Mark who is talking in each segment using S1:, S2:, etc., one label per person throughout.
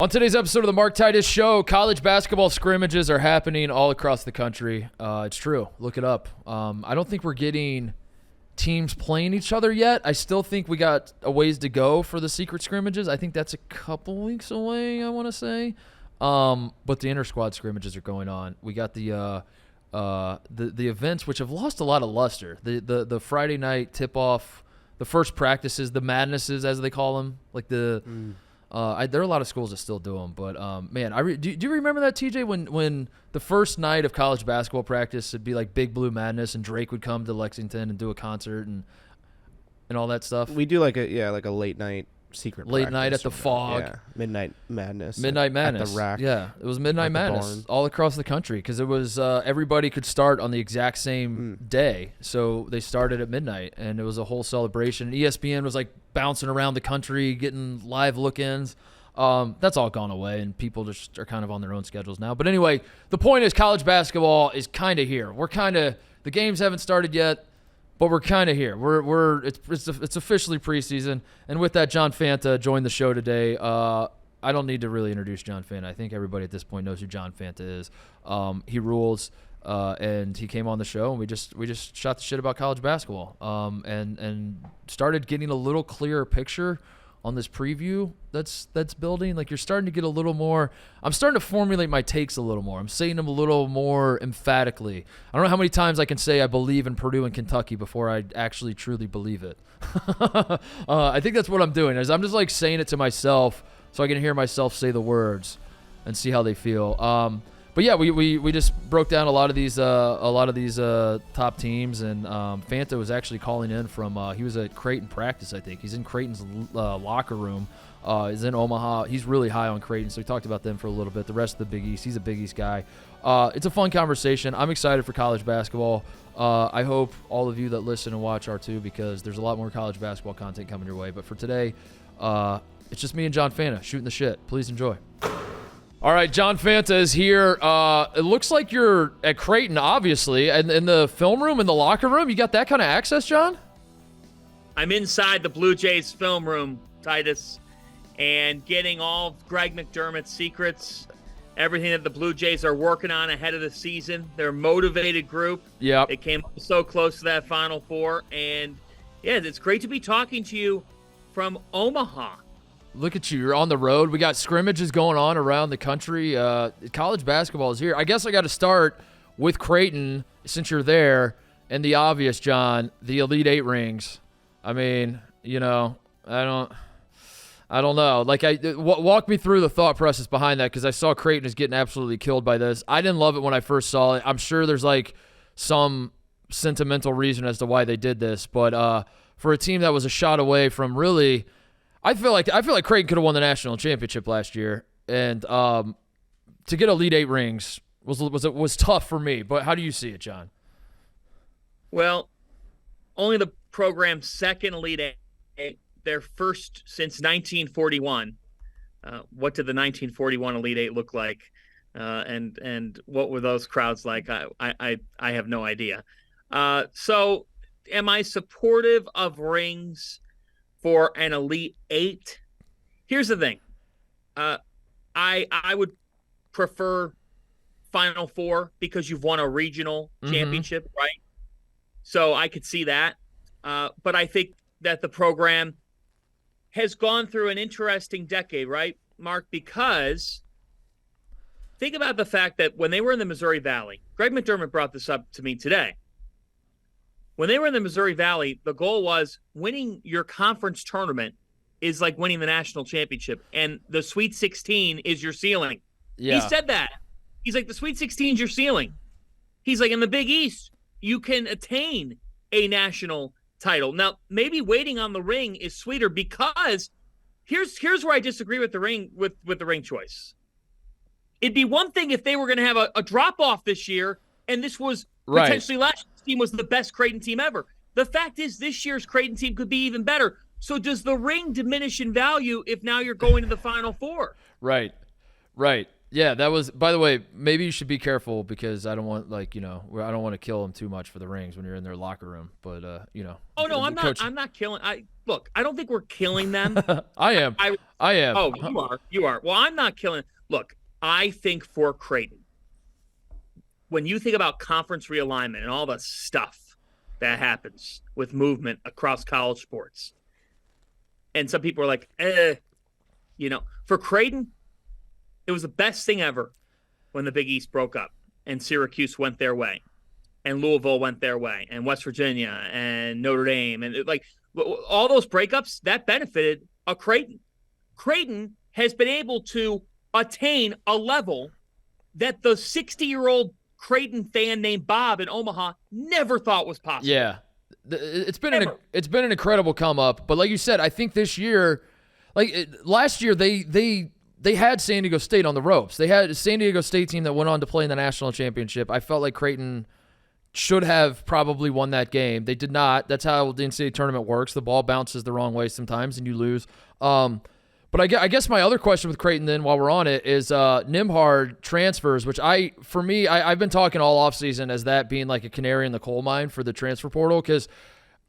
S1: On today's episode of the Mark Titus Show, college basketball scrimmages are happening all across the country. It's true. Look it up. I don't think we're getting teams playing each other yet. I still think we got a ways to go for the secret scrimmages. I think that's a couple weeks away, I want to say. But the inter-squad scrimmages are going on. We got the events, which have lost a lot of luster. The Friday night tip-off, the first practices, the madnesses, as they call them, like the there are a lot of schools that still do them, but man, do you remember that, TJ, when the first night of college basketball practice would be like Big Blue Madness, and Drake would come to Lexington and do a concert and all that stuff?
S2: We do like a late night secret
S1: late night at the Fog,
S2: Midnight Madness
S1: at the Rack. Yeah, it was Midnight Madness all across the country because it was everybody could start on the exact same day, so they started at midnight, and it was a whole celebration. ESPN was like bouncing around the country getting live look-ins. That's all gone away, and people just are kind of on their own schedules now. But anyway, the point is college basketball is kind of here. The games haven't started yet, but we're kind of here. It's officially preseason, and with that, John Fanta joined the show today. I don't need to really introduce John Fanta. I think everybody at this point knows who John Fanta is. He rules, and he came on the show, and we just shot the shit about college basketball, and started getting a little clearer picture on this preview that's building. Like, you're starting to get a little more. I'm starting to formulate my takes a little more. I'm saying them a little more emphatically. I don't know how many times I can say I believe in Purdue and Kentucky before I actually truly believe it. I think that's what I'm doing. Is I'm just like saying it to myself so I can hear myself say the words and see how they feel. But yeah, we just broke down a lot of these top teams, and Fanta was actually calling in from he was at Creighton practice. I think he's in Creighton's locker room. He's in Omaha. He's really high on Creighton, so we talked about them for a little bit. The rest of the Big East, he's a Big East guy. It's a fun conversation. I'm excited for college basketball. I hope all of you that listen and watch are too, because there's a lot more college basketball content coming your way. But for today, it's just me and John Fanta shooting the shit. Please enjoy. All right, John Fanta is here. It looks like you're at Creighton, obviously, and in the film room, in the locker room. You got that kind of access, John?
S3: I'm inside the Blue Jays film room, Titus, and getting all of Greg McDermott's secrets, everything that the Blue Jays are working on ahead of the season. They're a motivated group.
S1: Yeah.
S3: They came so close to that Final Four, and yeah, it's great to be talking to you from Omaha.
S1: Look at you. You're on the road. We got scrimmages going on around the country. College basketball is here. I guess I got to start with Creighton since you're there. And the obvious, John, the Elite Eight rings. I mean, I don't know. Like, walk me through the thought process behind that, because I saw Creighton is getting absolutely killed by this. I didn't love it when I first saw it. I'm sure there's like some sentimental reason as to why they did this. But for a team that was a shot away from really – I feel like Creighton could have won the national championship last year, and to get Elite Eight rings was tough for me. But how do you see it, John?
S3: Well, only the program's second Elite Eight, their first since 1941. What did the 1941 Elite Eight look like, and what were those crowds like? I have no idea. So, am I supportive of rings for an Elite Eight? Here's the thing. I would prefer Final Four because you've won a regional championship, right? So I could see that. But I think that the program has gone through an interesting decade, right, Mark? Because think about the fact that when they were in the Missouri Valley, Greg McDermott brought this up to me today. When they were in the Missouri Valley, the goal was winning your conference tournament is like winning the national championship, and the Sweet 16 is your ceiling. Yeah. He said that. He's like, the Sweet 16 is your ceiling. He's like, in the Big East, you can attain a national title. Now, maybe waiting on the ring is sweeter, because here's where I disagree with the ring with the ring choice. It'd be one thing if they were going to have a drop-off this year, and this was potentially last year's team was the best Creighton team ever. The fact is, this year's Creighton team could be even better. So does the ring diminish in value if now you're going to the Final Four? Right.
S1: Yeah, that was, by the way, maybe you should be careful, because I don't want, I don't want to kill them too much for the rings when you're in their locker room. But,
S3: Oh, no, I'm not killing. look, I don't think we're killing them.
S1: I am. I am.
S3: Oh, you are. Well, I'm not killing. Look, I think for Creighton, when you think about conference realignment and all the stuff that happens with movement across college sports, and some people are like, for Creighton, it was the best thing ever when the Big East broke up and Syracuse went their way and Louisville went their way and West Virginia and Notre Dame. And all those breakups, that benefited a Creighton. Creighton has been able to attain a level that the 60-year-old Creighton fan named Bob in Omaha never thought was possible.
S1: Yeah. It's been an incredible come up, but like you said, I think this year, last year they had San Diego State on the ropes. They had a San Diego State team that went on to play in the national championship. I felt like Creighton should have probably won that game. They did not. That's how the NCAA tournament works. The ball bounces the wrong way sometimes, and you lose. But I guess my other question with Creighton then, while we're on it, is Nembhard transfers, which I've been talking all offseason as that being like a canary in the coal mine for the transfer portal, because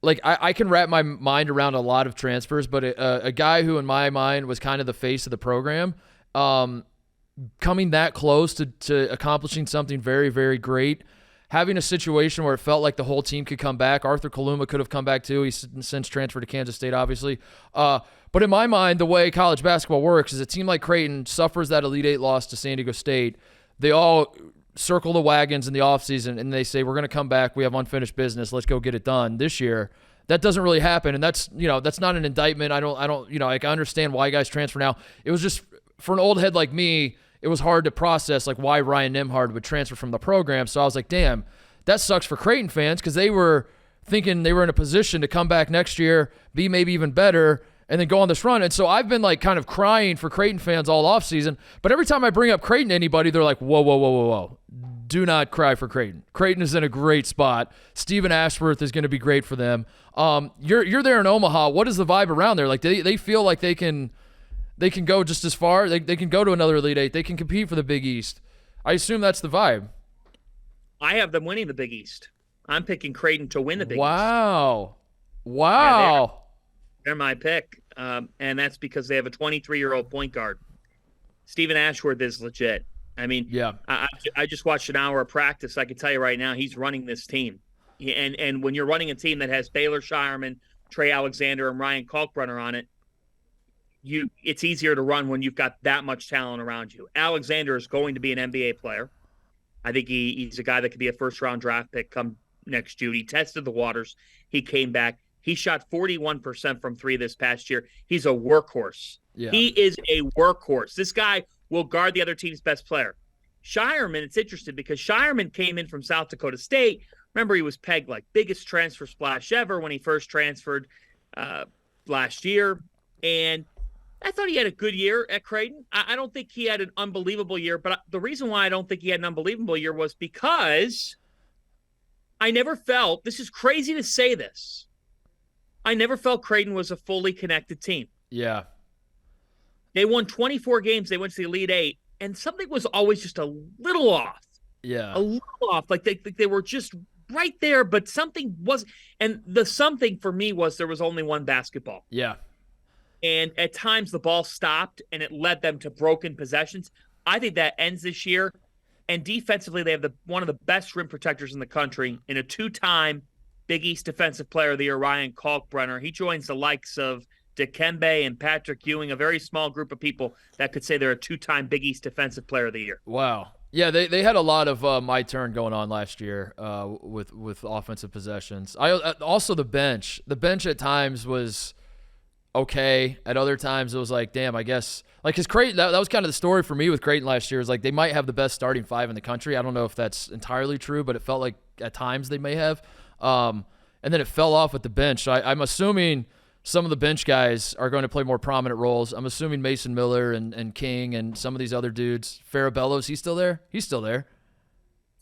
S1: I can wrap my mind around a lot of transfers, but a guy who in my mind was kind of the face of the program, coming that close to accomplishing something very, very great, having a situation where it felt like the whole team could come back. Arthur Kaluma could have come back too. He's since transferred to Kansas State, obviously. But in my mind, the way college basketball works is a team like Creighton suffers that Elite Eight loss to San Diego State. They all circle the wagons in the offseason, and they say, we're going to come back. We have unfinished business. Let's go get it done. This year, that doesn't really happen, and that's not an indictment. I understand why guys transfer now. It was just, for an old head like me, it was hard to process why Ryan Nembhard would transfer from the program. So I was like, damn, that sucks for Creighton fans, because they were thinking they were in a position to come back next year, be maybe even better, and then go on this run. And so I've been kind of crying for Creighton fans all offseason. But every time I bring up Creighton to anybody, they're like, whoa. Do not cry for Creighton. Creighton is in a great spot. Stephen Ashworth is going to be great for them. You're there in Omaha. What is the vibe around there? They feel like they can go just as far. They can go to another Elite Eight. They can compete for the Big East. I assume that's the vibe.
S3: I have them winning the Big East. I'm picking Creighton to win the Big East.
S1: Wow.
S3: Yeah, they're my pick. And that's because they have a 23-year-old point guard. Stephen Ashworth is legit. I mean, yeah. I just watched an hour of practice. I can tell you right now, he's running this team. And when you're running a team that has Baylor Shireman, Trey Alexander, and Ryan Kalkbrenner on it, it's easier to run when you've got that much talent around you. Alexander is going to be an NBA player. I think he's a guy that could be a first-round draft pick come next June. He tested the waters. He came back. He shot 41% from three this past year. He's a workhorse. Yeah. He is a workhorse. This guy will guard the other team's best player. Shireman, it's interesting because Shireman came in from South Dakota State. Remember, he was pegged biggest transfer splash ever when he first transferred last year. And I thought he had a good year at Creighton. I don't think he had an unbelievable year, but the reason why I don't think he had an unbelievable year was because I never felt, this is crazy to say this, I never felt Creighton was a fully connected team.
S1: Yeah.
S3: They won 24 games. They went to the Elite Eight, and something was always just a little off.
S1: Yeah.
S3: A little off. They were just right there, but something was, and the something for me was there was only one basketball.
S1: Yeah.
S3: And at times the ball stopped, and it led them to broken possessions. I think that ends this year. And defensively, they have one of the best rim protectors in the country in a two-time Big East Defensive Player of the Year, Ryan Kalkbrenner. He joins the likes of Dikembe and Patrick Ewing, a very small group of people that could say they're a two-time Big East Defensive Player of the Year.
S1: Wow. Yeah, they had a lot of my turn going on last year with offensive possessions. Also the bench. The bench at times was okay. At other times it was damn, I guess because Creighton, that was kind of the story for me with Creighton last year, is they might have the best starting five in the country. I don't know if that's entirely true, but it felt like at times they may have. And then it fell off with the bench. So I'm assuming some of the bench guys are going to play more prominent roles. I'm assuming Mason Miller and King and some of these other dudes. Farabello's, he's still there? He's still there.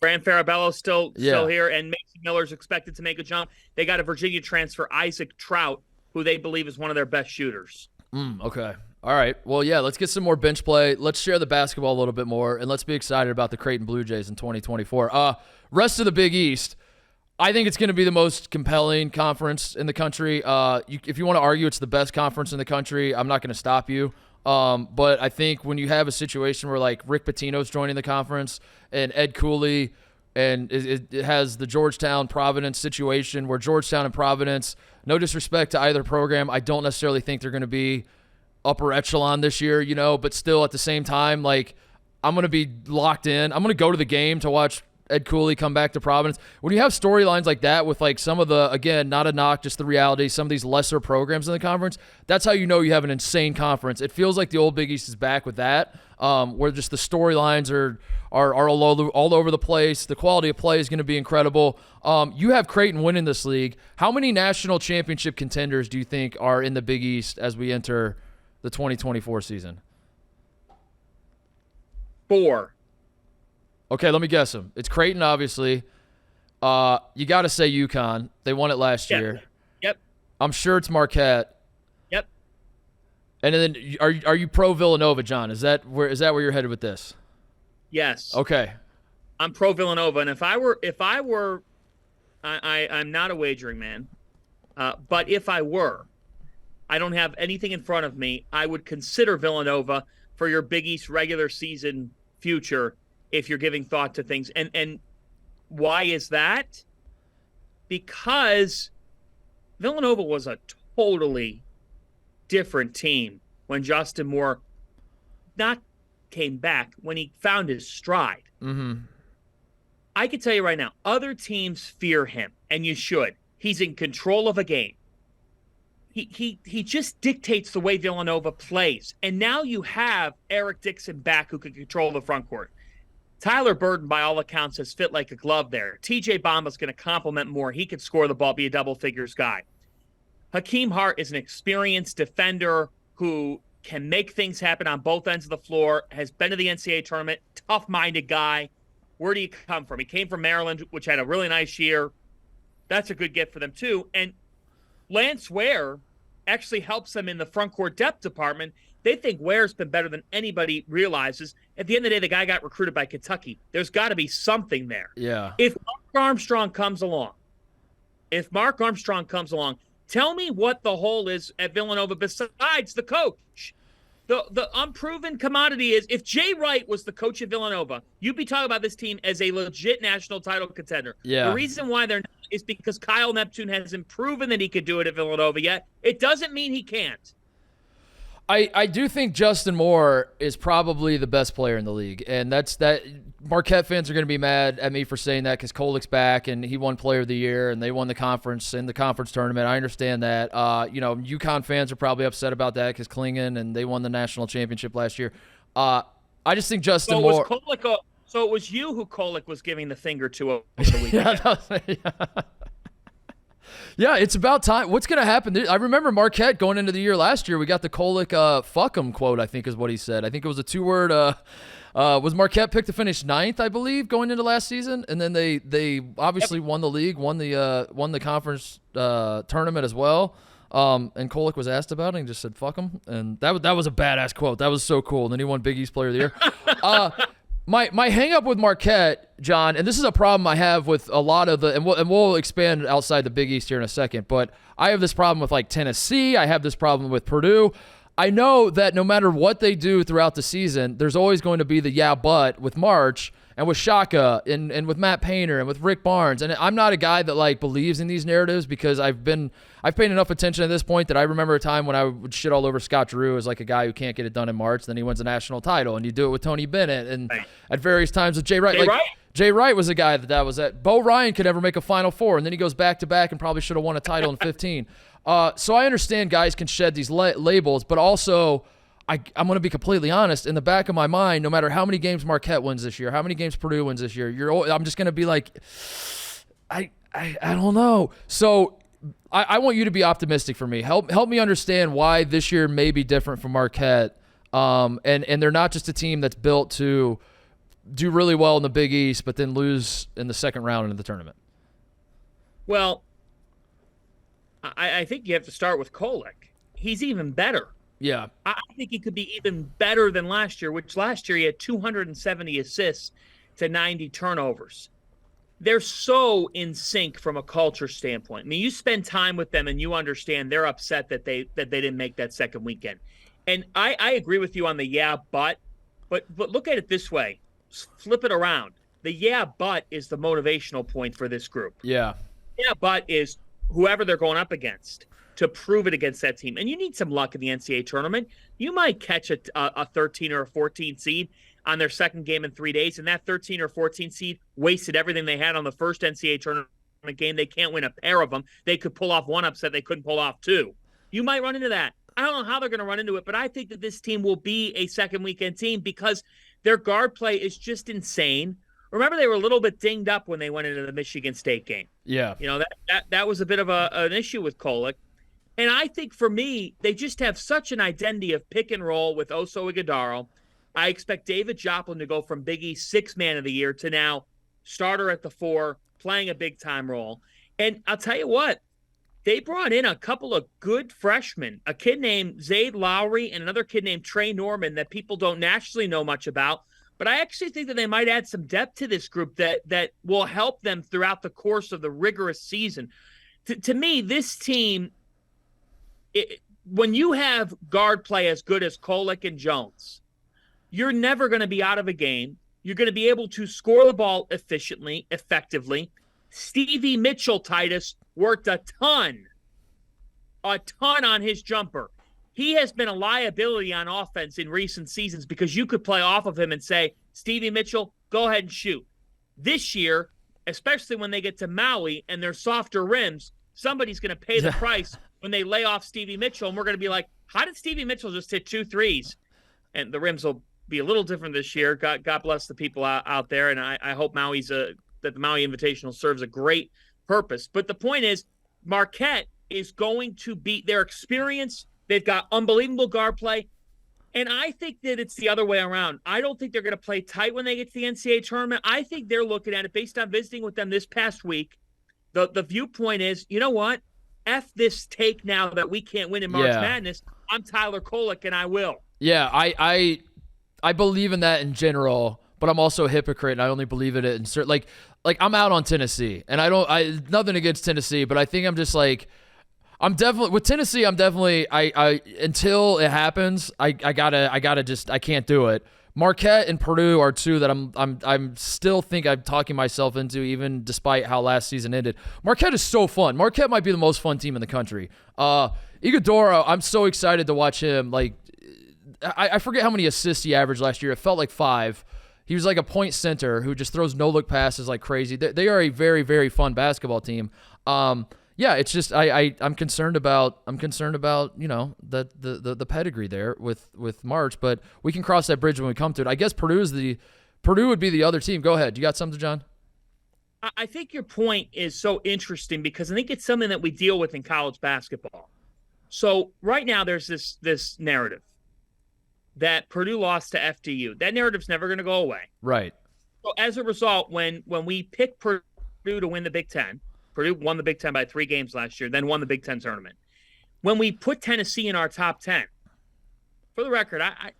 S3: Fran Farabello's still here, and Mason Miller's expected to make a jump. They got a Virginia transfer, Isaac Trout, who they believe is one of their best shooters.
S1: Okay. All right. Well, yeah, let's get some more bench play. Let's share the basketball a little bit more, and let's be excited about the Creighton Blue Jays in 2024. Rest of the Big East, I think it's going to be the most compelling conference in the country. If you want to argue it's the best conference in the country, I'm not going to stop you. But I think when you have a situation where like Rick Pitino's joining the conference and Ed Cooley, and it has the Georgetown-Providence situation where Georgetown and Providence, no disrespect to either program, I don't necessarily think they're going to be upper echelon this year, but still at the same time, like I'm going to be locked in. I'm going to go to the game to watch Ed Cooley come back to Providence. When you have storylines like that with like some of the, again, not a knock, just the reality, some of these lesser programs in the conference, that's how you know you have an insane conference. It feels like the old Big East is back with that, where just the storylines are all over the place. The quality of play is going to be incredible. You have Creighton winning this league. How many national championship contenders do you think are in the Big East as we enter the 2024 season?
S3: 4.
S1: Okay, let me guess them. It's Creighton, obviously. You got to say UConn. They won it last year.
S3: Yep.
S1: I'm sure it's Marquette.
S3: Yep.
S1: And then are you pro Villanova, John? Is that where you're headed with this?
S3: Yes.
S1: Okay.
S3: I'm pro Villanova, and if I were, I'm not a wagering man, but if I were, I don't have anything in front of me. I would consider Villanova for your Big East regular season future if you're giving thought to things. And why is that? Because Villanova was a totally different team when Justin Moore came back, when he found his stride.
S1: Mm-hmm.
S3: I can tell you right now, other teams fear him, and you should. He's in control of a game. He just dictates the way Villanova plays. And now you have Eric Dixon back who can control the front court. Tyler Burden, by all accounts, has fit like a glove there. TJ Bamba's going to complement Moore. He could score the ball, be a double figures guy. Hakeem Hart is an experienced defender who can make things happen on both ends of the floor, has been to the NCAA tournament, tough-minded guy. Where do you come from? He came from Maryland, which had a really nice year. That's a good get for them, too. And Lance Ware actually helps them in the front court depth department. They think Ware's been better than anybody realizes. At the end of the day, the guy got recruited by Kentucky. There's got to be something there.
S1: Yeah.
S3: If Mark Armstrong comes along, tell me what the hole is at Villanova besides the coach. The unproven commodity is, if Jay Wright was the coach of Villanova, you'd be talking about this team as a legit national title contender.
S1: Yeah.
S3: The reason why they're not is because Kyle Neptune hasn't proven that he could do it at Villanova yet. It doesn't mean he can't.
S1: I do think Justin Moore is probably the best player in the league, and that Marquette fans are going to be mad at me for saying that because Kolek's back and he won Player of the Year and they won the conference in the conference tournament. I understand that. UConn fans are probably upset about that because Klingon and they won the national championship last year. I just think Justin Moore.
S3: So it was you who Kolek was giving the finger to over the weekend.
S1: Yeah, it's about time. What's going to happen? I remember Marquette going into the year last year. We got the Kolek fuck him quote, I think is what he said. I think it was a 2-word. Was Marquette picked to finish 9th, I believe, going into last season? And then they obviously won the league, won the conference tournament as well. And Kolek was asked about it and just said, fuck him. And that was a badass quote. That was so cool. And then he won Big East Player of the Year. My hang up with Marquette, John, and this is a problem I have with a lot of and we'll expand outside the Big East here in a second, but I have this problem with like Tennessee. I have this problem with Purdue. I know that no matter what they do throughout the season, there's always going to be the but with March and with Shaka and with Matt Painter and with Rick Barnes. And I'm not a guy that like believes in these narratives because I've paid enough attention at this point that I remember a time when I would shit all over Scott Drew as like a guy who can't get it done in March. Then he wins a national title, and you do it with Tony Bennett and at various times with Jay Wright. Jay Wright was a guy that was at. Bo Ryan could never make a Final Four, and then he goes back to back and probably should have won a title in 15. So I understand guys can shed these labels, but also I'm going to be completely honest. In the back of my mind, no matter how many games Marquette wins this year, how many games Purdue wins this year, I'm just going to be like, I don't know. So I want you to be optimistic for me. Help me understand why this year may be different from Marquette. And they're not just a team that's built to do really well in the Big East, but then lose in the second round in the tournament.
S3: Well, I think you have to start with Kolek. He's even better.
S1: Yeah.
S3: I think he could be even better than last year, which last year he had 270 assists to 90 turnovers. they're so in sync from a culture standpoint. I mean, you spend time with them and you understand they're upset that they didn't make that second weekend. And I agree with you on the but look at it this way. Flip it around. The but is the motivational point for this group.
S1: Yeah.
S3: Yeah, but is whoever they're going up against to prove it against that team. And you need some luck in the NCAA tournament. You might catch a 13 or a 14 seed on their second game in 3 days, and that 13 or 14 seed wasted everything they had on the first NCAA tournament game. They can't win a pair of them. They could pull off one upset. They couldn't pull off two. You might run into that. I don't know how they're going to run into it, but I think that this team will be a second weekend team because their guard play is just insane. Remember, they were a little bit dinged up when they went into the Michigan State game.
S1: Yeah.
S3: You know, that was a bit of an issue with Kolek. And I think for me, they just have such an identity of pick and roll with Oso Ighodaro. I expect David Joplin to go from Big East sixth man of the year to now starter at the 4, playing a big-time role. And I'll tell you what, they brought in a couple of good freshmen, a kid named Zayd Lowry and another kid named Trey Norman that people don't naturally know much about. But I actually think that they might add some depth to this group that will help them throughout the course of the rigorous season. To me, this team, when you have guard play as good as Kolek and Jones, you're never going to be out of a game. You're going to be able to score the ball efficiently, effectively. Stevie Mitchell, Titus, worked a ton on his jumper. He has been a liability on offense in recent seasons because you could play off of him and say, Stevie Mitchell, go ahead and shoot. This year, especially when they get to Maui and their softer rims, somebody's going to pay the price when they lay off Stevie Mitchell, and we're going to be like, how did Stevie Mitchell just hit 2 threes? And the rims will be a little different this year. God bless the people out there, and I hope that the Maui Invitational serves a great purpose. But the point is, Marquette is going to beat their experience. They've got unbelievable guard play, and I think that it's the other way around. I don't think they're going to play tight when they get to the NCAA tournament. I think they're looking at it based on visiting with them this past week. The viewpoint is, you know what? F this take now that we can't win in March Madness. I'm Tyler Kolek, and I will.
S1: Yeah, I believe in that in general, but I'm also a hypocrite, and I only believe in it in certain, like I'm out on Tennessee, and I nothing against Tennessee, but I think I'm just like, I'm definitely with Tennessee. I'm definitely I until it happens, I gotta just, I can't do it. Marquette and Purdue are two that I'm still think I'm talking myself into, even despite how last season ended. Marquette is so fun. Marquette might be the most fun team in the country. Ighodaro, I'm so excited to watch him. Like, I forget how many assists he averaged last year. It felt like 5. He was like a point center who just throws no-look passes like crazy. They are a very, very fun basketball team. Yeah, it's just I'm concerned about the pedigree there with March, but we can cross that bridge when we come to it. I guess Purdue would be the other team. Go ahead. You got something, John?
S3: I think your point is so interesting because I think it's something that we deal with in college basketball. So right now there's this narrative that Purdue lost to FDU. That narrative's never going to go away.
S1: Right.
S3: So as a result, when we pick Purdue to win the Big Ten, Purdue won the Big Ten by 3 games last year, then won the Big Ten tournament. When we put Tennessee in our top 10, for the record, I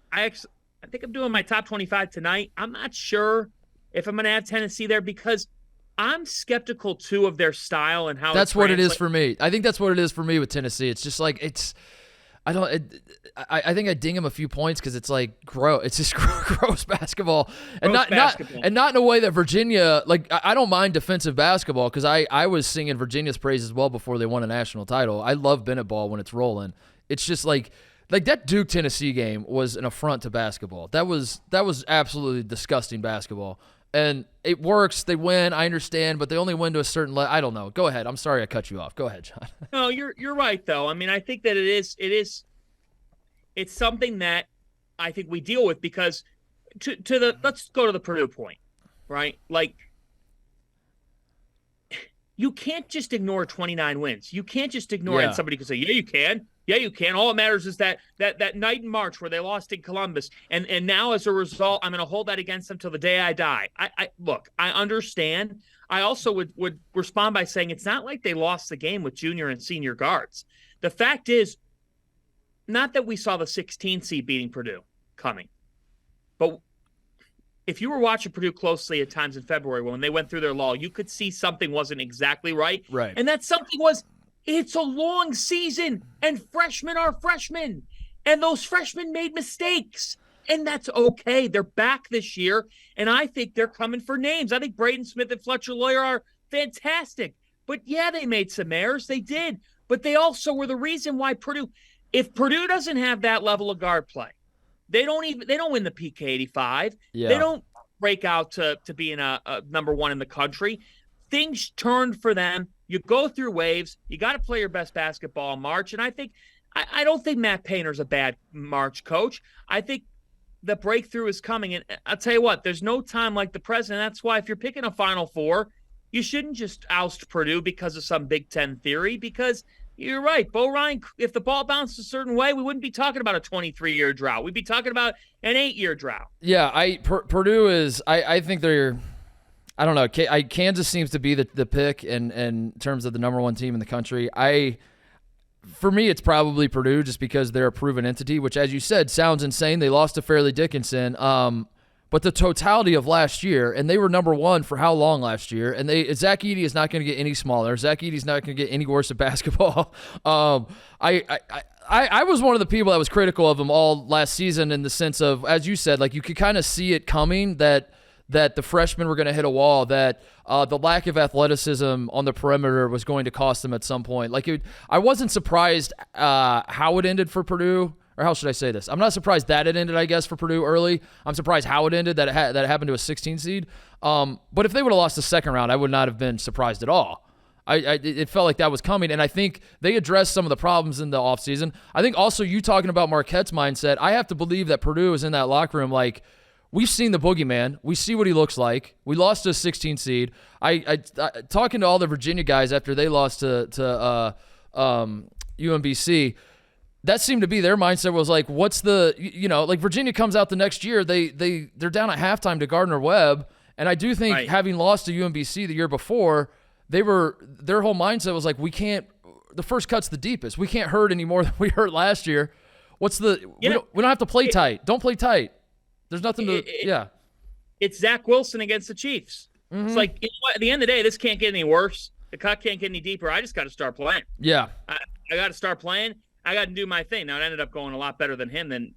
S3: think I'm doing my top 25 tonight. I'm not sure if I'm going to have Tennessee there because I'm skeptical, too, of their style and how
S1: that's what it is for me. I think that's what it is for me with Tennessee. It's just like I think I ding him a few points because it's like gross. It's just gross basketball, and not in a way that Virginia. Like, I don't mind defensive basketball because I was singing Virginia's praises well before they won a national title. I love Bennett ball when it's rolling. It's just like that Duke Tennessee game was an affront to basketball. That was absolutely disgusting basketball. And it works. They win. I understand, but they only win to a certain level. I don't know. Go ahead. I'm sorry I cut you off. Go ahead, John.
S3: No, you're right though. I mean, I think that it's something that I think we deal with because let's go to the Purdue point, right? Like, you can't just ignore 29 wins. You can't just ignore it. And somebody can say, yeah, you can. Yeah, you can. All that matters is that night in March where they lost in Columbus. And now as a result, I'm going to hold that against them till the day I die. Look, I understand. I also would respond by saying it's not like they lost the game with junior and senior guards. The fact is, not that we saw the 16 seed beating Purdue coming, but if you were watching Purdue closely at times in February when they went through their lull, you could see something wasn't exactly right.
S1: Right.
S3: And that something was, it's a long season and freshmen are freshmen. And those freshmen made mistakes. And that's okay. They're back this year. And I think they're coming for names. I think Braden Smith and Fletcher Lawyer are fantastic. But yeah, they made some errors. They did. But they also were the reason why Purdue, if Purdue doesn't have that level of guard play, they don't win the PK 85.
S1: Yeah.
S3: They don't break out to being a number one in the country. Things turned for them. You go through waves. You got to play your best basketball in March. And I don't think Matt Painter's a bad March coach. I think the breakthrough is coming. And I'll tell you what, there's no time like the present. That's why if you're picking a Final Four, you shouldn't just oust Purdue because of some Big Ten theory, because you're right. Bo Ryan, if the ball bounced a certain way, we wouldn't be talking about a 23-year drought. We'd be talking about an 8-year drought.
S1: Yeah, Purdue is – I think they're – I don't know. Kansas seems to be the pick in terms of the number one team in the country. For me, it's probably Purdue just because they're a proven entity, which, as you said, sounds insane. They lost to Fairleigh Dickinson. But the totality of last year, and they were number one for how long last year? And Zach Edey is not going to get any smaller. Zach Edey's not going to get any worse at basketball. I was one of the people that was critical of him all last season in the sense of, as you said, like you could kind of see it coming that the freshmen were going to hit a wall, that the lack of athleticism on the perimeter was going to cost them at some point. I wasn't surprised how it ended for Purdue. Or how should I say this? I'm not surprised that it ended, I guess, for Purdue early. I'm surprised how it ended, that it happened to a 16 seed. But if they would have lost the second round, I would not have been surprised at all. It felt like that was coming, and I think they addressed some of the problems in the offseason. I think also you talking about Marquette's mindset, I have to believe that Purdue is in that locker room like, we've seen the boogeyman. We see what he looks like. We lost to a 16 seed. I talking to all the Virginia guys after they lost to UMBC, that seemed to be their mindset was like, what's the, like Virginia comes out the next year, they're down at halftime to Gardner-Webb, and I do think having lost to UMBC the year before, their whole mindset was like, the first cut's the deepest. We can't hurt any more than we hurt last year. We don't have to play tight. Don't play tight. There's nothing
S3: It's Zach Wilson against the Chiefs. Mm-hmm. It's like, at the end of the day, this can't get any worse. The cut can't get any deeper. I just got to start playing.
S1: Yeah.
S3: I got to start playing. I got to do my thing. Now, it ended up going a lot better than than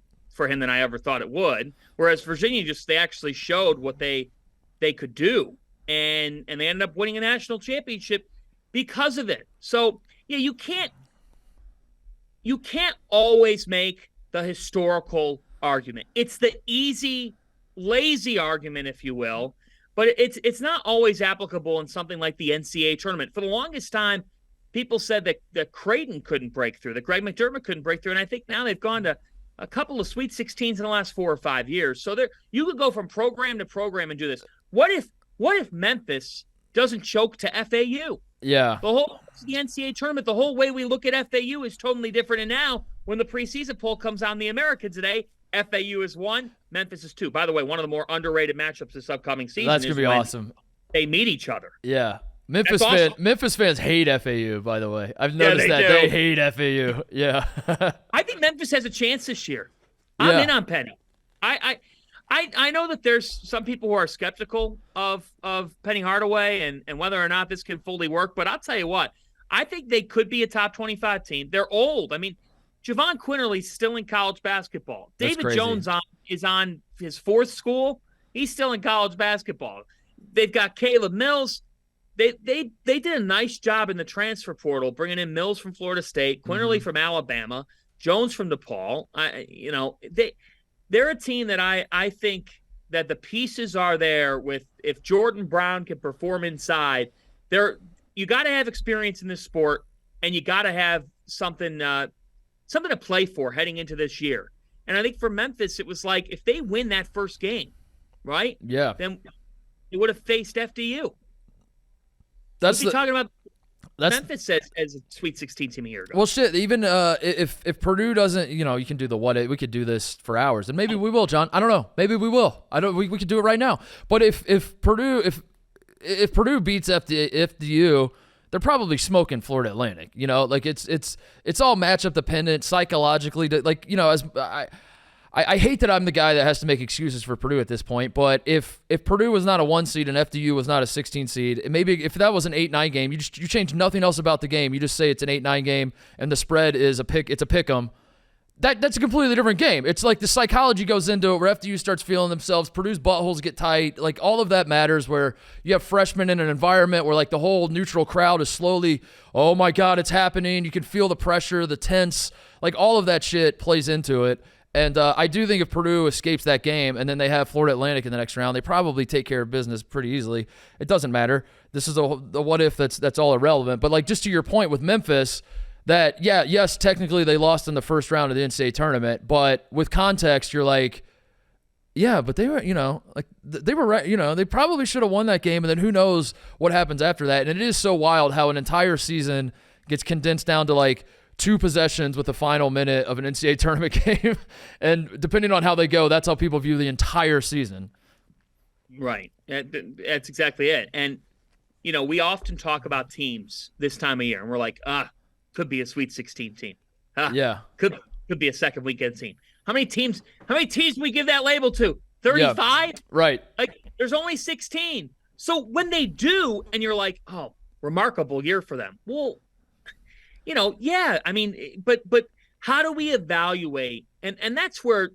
S3: I ever thought it would. Whereas Virginia they actually showed what they could do, and they ended up winning a national championship because of it. So yeah, you can't always make the historical argument. It's the easy, lazy argument, if you will, but it's not always applicable in something like the NCAA tournament. For the longest time, people said that Creighton couldn't break through, that Greg McDermott couldn't break through, and I think now they've gone to a couple of Sweet 16s in the last 4 or 5 years. So you could go from program to program and do this. What if Memphis doesn't choke to FAU?
S1: Yeah.
S3: The NCAA tournament, the whole way we look at FAU is totally different. And now when the preseason poll comes out in the American today, FAU is 1, Memphis is 2. By the way, one of the more underrated matchups this upcoming season.
S1: That's going to be awesome.
S3: They meet each other.
S1: Yeah. Memphis fans hate FAU, by the way. I've noticed that. They hate FAU. Yeah.
S3: I think Memphis has a chance this year. I'm in on Penny. I know that there's some people who are skeptical of Penny Hardaway and whether or not this can fully work, but I'll tell you what, I think they could be a top 25 team. They're old. I mean, Javon Quinterly's still in college basketball. David Jones is on his 4th school. He's still in college basketball. They've got Caleb Mills. They did a nice job in the transfer portal, bringing in Mills from Florida State, Quinterly from Alabama, Jones from DePaul. They're a team that I think that the pieces are there with. If Jordan Brown can perform inside, you got to have experience in this sport, and you got to have something to play for heading into this year. And I think for Memphis, it was like if they win that first game, right?
S1: Yeah.
S3: Then they would have faced FDU.
S1: That's
S3: talking about Memphis as a Sweet 16 team a year ago.
S1: Well, shit. Even if Purdue doesn't, you can do the what? We could do this for hours, and maybe we will, John. I don't know. Maybe we will. We could do it right now. But if Purdue beats FDU, they're probably smoking Florida Atlantic. Like it's all matchup dependent psychologically. I hate that I'm the guy that has to make excuses for Purdue at this point, but if Purdue was not a 1 seed and FDU was not a 16 seed, maybe if that was an 8-9 game, you change nothing else about the game. You just say it's an 8-9 game and the spread is it's a pick 'em. That's a completely different game. It's like the psychology goes into it where FDU starts feeling themselves, Purdue's buttholes get tight, like all of that matters, where you have freshmen in an environment where like the whole neutral crowd is slowly, oh my God, it's happening. You can feel the pressure, the tense, like all of that shit plays into it. And I do think if Purdue escapes that game and then they have Florida Atlantic in the next round, they probably take care of business pretty easily. It doesn't matter. This is the what if that's all irrelevant. But like just to your point with Memphis, that yes, technically they lost in the first round of the NCAA tournament, but with context, you're like, yeah, but they were, like they were right, they probably should have won that game, and then who knows what happens after that. And it is so wild how an entire season gets condensed down to like 2 possessions with the final minute of an NCAA tournament game. And depending on how they go, that's how people view the entire season.
S3: Right. That's exactly it. And, we often talk about teams this time of year, and we're like, could be a Sweet 16 team.
S1: Yeah.
S3: Could be a second weekend team. How many teams do we give that label to? 35?
S1: Yeah, right.
S3: Like, there's only 16. So when they do, and you're like, oh, remarkable year for them. Well, yeah, I mean, but how do we evaluate? And that's where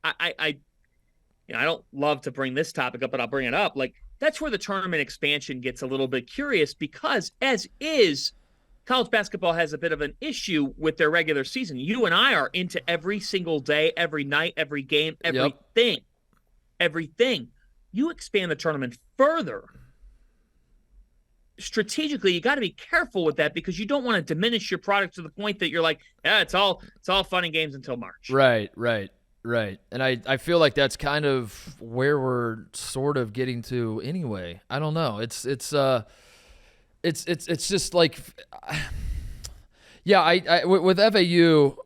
S3: I don't love to bring this topic up, but I'll bring it up. Like, that's where the tournament expansion gets a little bit curious, because as is, college basketball has a bit of an issue with their regular season. You and I are into every single day, every night, every game, everything. Everything. You expand the tournament further. Strategically, you got to be careful with that, because you don't want to diminish your product to the point that you're like, it's all fun and games until March.
S1: Right. And I feel like that's kind of where we're sort of getting to anyway. I don't know. It's just like, yeah, I with FAU,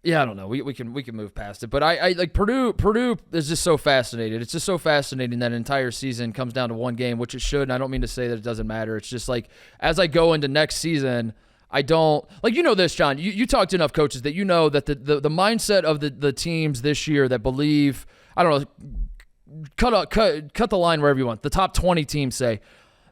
S1: yeah, I don't know. We can move past it, but I like Purdue is just so fascinating. It's just so fascinating that an entire season comes down to one game, which it should. And I don't mean to say that it doesn't matter. It's just like, as I go into next season, I don't like, this, John, you talk to enough coaches that that the mindset of the teams this year that believe, I don't know, cut the line wherever you want. The top 20 teams say,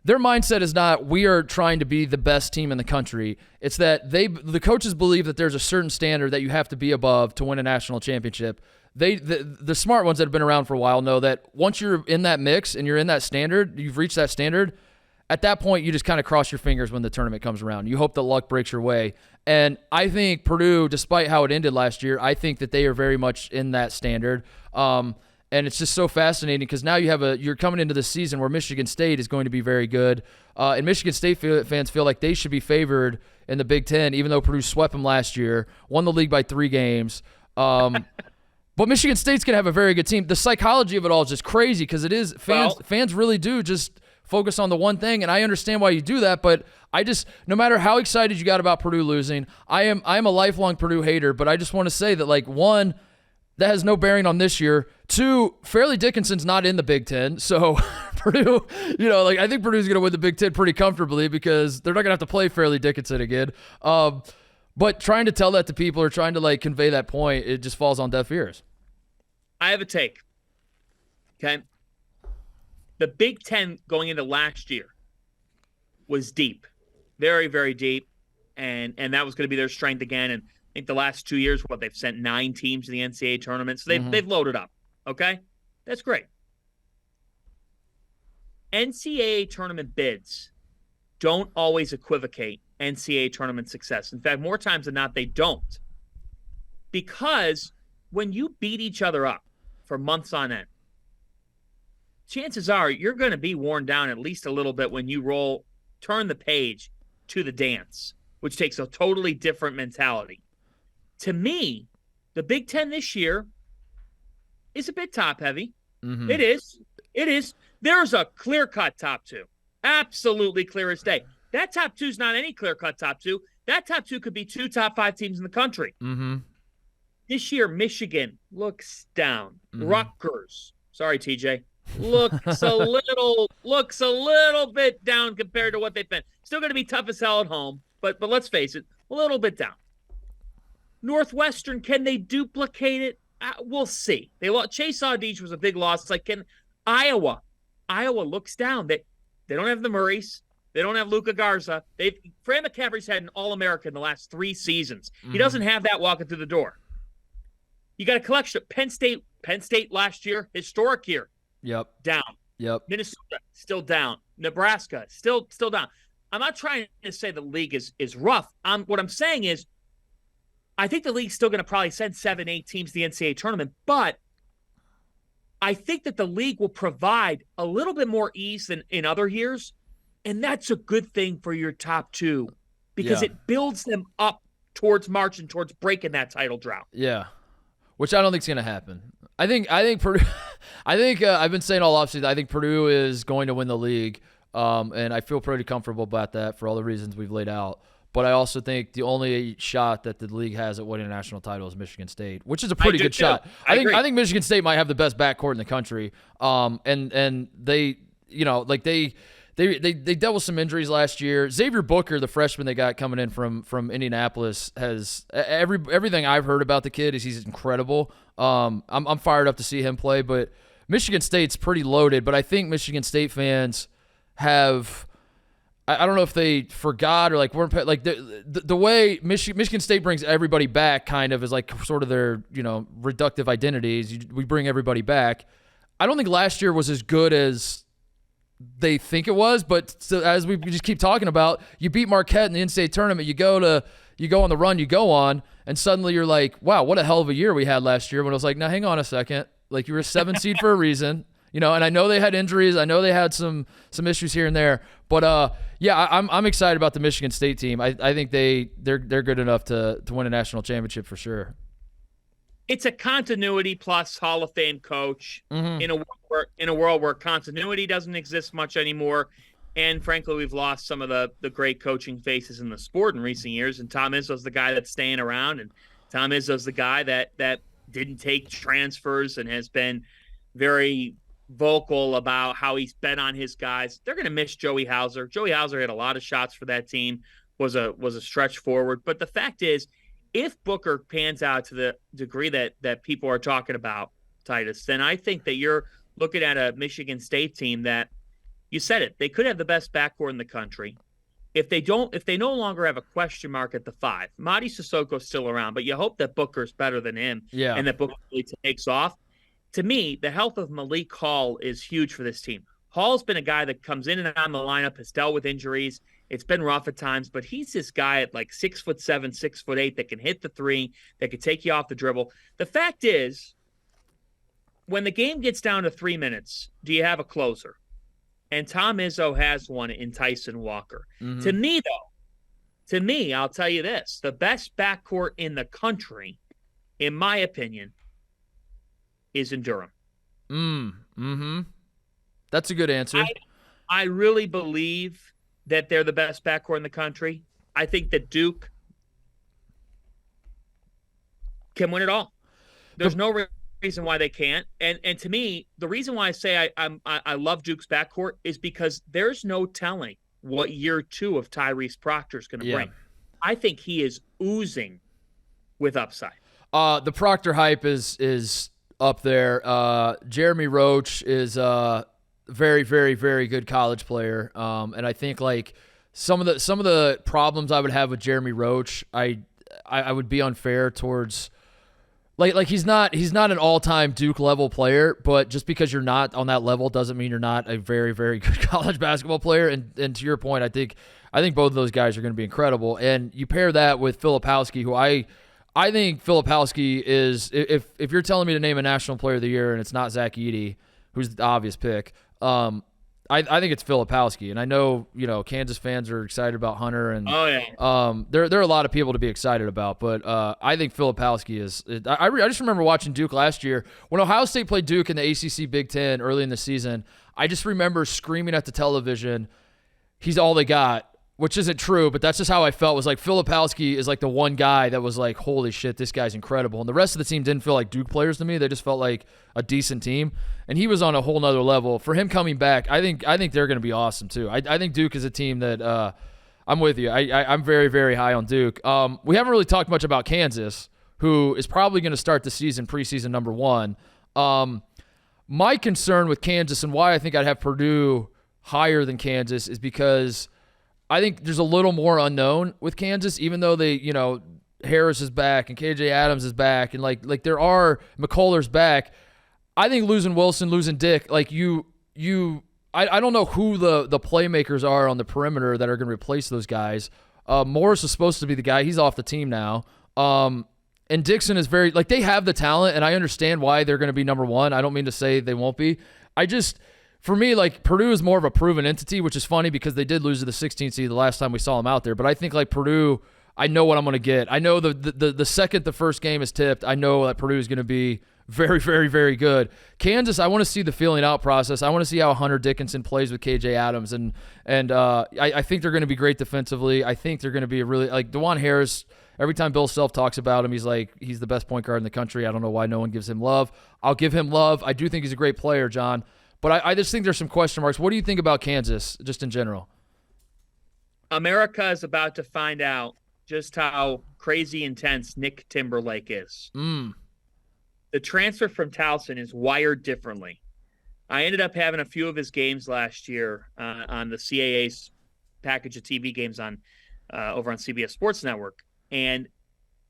S1: their mindset is not, we are trying to be the best team in the country. It's that the coaches believe that there's a certain standard that you have to be above to win a national championship. The smart ones that have been around for a while know that once you're in that mix and you're in that standard, you've reached that standard, at that point you just kind of cross your fingers when the tournament comes around. You hope that luck breaks your way. And I think Purdue, despite how it ended last year, I think that they are very much in that standard. And it's just so fascinating because now you're coming into the season where Michigan State is going to be very good. And Michigan State fans feel like they should be favored in the Big Ten, even though Purdue swept them last year, won the league by 3 games. But Michigan State's going to have a very good team. The psychology of it all is just crazy because it is fans really do just focus on the one thing, and I understand why you do that, but no matter how excited you got about Purdue losing, I'm a lifelong Purdue hater, but I just want to say that, like, 1, that has no bearing on this year. 2, Fairleigh Dickinson's not in the Big Ten, so Purdue, I think Purdue's going to win the Big Ten pretty comfortably because they're not going to have to play Fairleigh Dickinson again. But trying to tell that to people or trying to, convey that point, it just falls on deaf ears.
S3: I have a take, okay? The Big Ten going into last year was deep, very, very deep, and that was going to be their strength again. And I think the last 2 years, they've sent 9 teams to the NCAA tournament, so they've loaded up. Okay, that's great. NCAA tournament bids don't always equivocate NCAA tournament success. In fact, more times than not, they don't, because when you beat each other up for months on end, chances are you're going to be worn down at least a little bit when you turn the page to the dance, which takes a totally different mentality. To me, the Big Ten this year is a bit top heavy. Mm-hmm. It is. There's a clear-cut top 2. Absolutely clear as day. That top 2 is not any clear-cut top 2. That top 2 could be 2 top 5 teams in the country.
S1: Mm-hmm.
S3: This year, Michigan looks down.
S1: Mm-hmm.
S3: Rutgers, sorry, TJ, looks a little bit down compared to what they've been. Still going to be tough as hell at home, but let's face it, a little bit down. Northwestern, can they duplicate it? We'll see. They lost. Chase Audige was a big loss. It's like, can Iowa looks down. They don't have the Murrays. They don't have Luka Garza. Fran McCaffrey's had an All-American in the last 3 seasons. He doesn't have that walking through the door. You got a collection. Penn State last year, historic year.
S1: Yep.
S3: Down.
S1: Yep.
S3: Minnesota, still down. Nebraska, still down. I'm not trying to say the league is rough. What I'm saying is, I think the league's still going to probably send 7, 8 teams to the NCAA tournament, but I think that the league will provide a little bit more ease than in other years, and that's a good thing for your top 2 because it builds them up towards marching towards breaking that title drought.
S1: Yeah, which I don't think is going to happen. I think Purdue. I think I've been saying all offseason. I think Purdue is going to win the league, and I feel pretty comfortable about that for all the reasons we've laid out. But I also think the only shot that the league has at winning a national title is Michigan State, which is a pretty good shot. I think Michigan State might have the best backcourt in the country. And they, they dealt with some injuries last year. Xavier Booker, the freshman they got coming in from Indianapolis, has everything I've heard about the kid is he's incredible. I'm fired up to see him play, but Michigan State's pretty loaded. But I think Michigan State fans have. I don't know if they forgot or weren't like the way Michigan State brings everybody back kind of is like sort of their reductive identities. We bring everybody back. I don't think last year was as good as they think it was, but as we just keep talking about, you beat Marquette in the NCAA tournament. You go on the run you go on, and suddenly you're like, wow, what a hell of a year we had last year. When I was like, now hang on a second, like you were a 7 seed for a reason. And I know they had injuries. I know they had some issues here and there. But I'm excited about the Michigan State team. I think they're good enough to win a national championship for sure.
S3: It's a continuity plus Hall of Fame coach in a world where continuity doesn't exist much anymore. And frankly, we've lost some of the great coaching faces in the sport in recent years. And Tom Izzo's the guy that's staying around, and Tom Izzo's the guy that didn't take transfers and has been very vocal about how he's bet on his guys. They're going to miss Joey Hauser. Joey Hauser had a lot of shots for that team, was a stretch forward. But the fact is, if Booker pans out to the degree that people are talking about, Titus, then I think that you're looking at a Michigan State team that, you said it, they could have the best backcourt in the country. If they no longer have a question mark at the 5, Mady Sissoko's still around, but you hope that Booker's better than him and that Booker really takes off. To me, the health of Malik Hall is huge for this team. Hall's been a guy that comes in and out of the lineup, has dealt with injuries. It's been rough at times, but he's this guy at like 6'7", 6'8" that can hit the 3, that can take you off the dribble. The fact is, when the game gets down to 3 minutes, do you have a closer? And Tom Izzo has one in Tyson Walker. Mm-hmm. To me, I'll tell you this, the best backcourt in the country, in my opinion, is in Durham.
S1: Mm-hmm. That's a good answer.
S3: I really believe that they're the best backcourt in the country. I think that Duke can win it all. There's no reason why they can't. And to me, the reason why I say I love Duke's backcourt is because there's no telling what year 2 of Tyrese Proctor is going to bring. I think he is oozing with upside.
S1: The Proctor hype is up there. Jeremy Roach is a very, very, very good college player. And I think like some of the problems I would have with Jeremy Roach, I would be unfair towards like he's not an all-time Duke level player, but just because you're not on that level doesn't mean you're not a very, very good college basketball player. And to your point, I think both of those guys are going to be incredible. And you pair that with Filipowski, who I think Filipowski is, if you're telling me to name a National Player of the Year and it's not Zach Edey, who's the obvious pick, I think it's Filipowski. And I know, Kansas fans are excited about Hunter. And there are a lot of people to be excited about. But I think Filipowski is – I just remember watching Duke last year. When Ohio State played Duke in the ACC Big Ten early in the season, I just remember screaming at the television, he's all they got. Which isn't true, but that's just how I felt. Was like Filipowski is like the one guy that was like, holy shit, this guy's incredible. And the rest of the team didn't feel like Duke players to me. They just felt like a decent team. And he was on a whole nother level. For him coming back, I think they're going to be awesome too. I think Duke is a team that I'm with you. I'm very, very high on Duke. We haven't really talked much about Kansas. who is probably going to start the season preseason number 1. My concern with Kansas and why I think I'd have Purdue higher than Kansas is because I think there's a little more unknown with Kansas, even though they, Harris is back and KJ Adams is back and like there are McCullough's back. I think losing Wilson, losing Dick, like I don't know who the playmakers are on the perimeter that are going to replace those guys. Morris is supposed to be the guy. He's off the team now. And Dixon is very, they have the talent, and I understand why they're going to be number 1. I don't mean to say they won't be. For me, Purdue is more of a proven entity, which is funny because they did lose to the 16th seed the last time we saw them out there. But I think, Purdue, I know what I'm going to get. I know the second the first game is tipped, I know that Purdue is going to be very, very, very good. Kansas, I want to see the feeling out process. I want to see how Hunter Dickinson plays with KJ Adams, and I think they're going to be great defensively. I think they're going to be a really DeJuan Harris. Every time Bill Self talks about him, he's the best point guard in the country. I don't know why no one gives him love. I'll give him love. I do think he's a great player, John, but I just think there's some question marks. What do you think about Kansas, just in general?
S3: America is about to find out just how crazy intense Nick Timberlake is. The transfer from Towson is wired differently. I ended up having a few of his games last year on the CAA's package of TV games on over on CBS Sports Network. And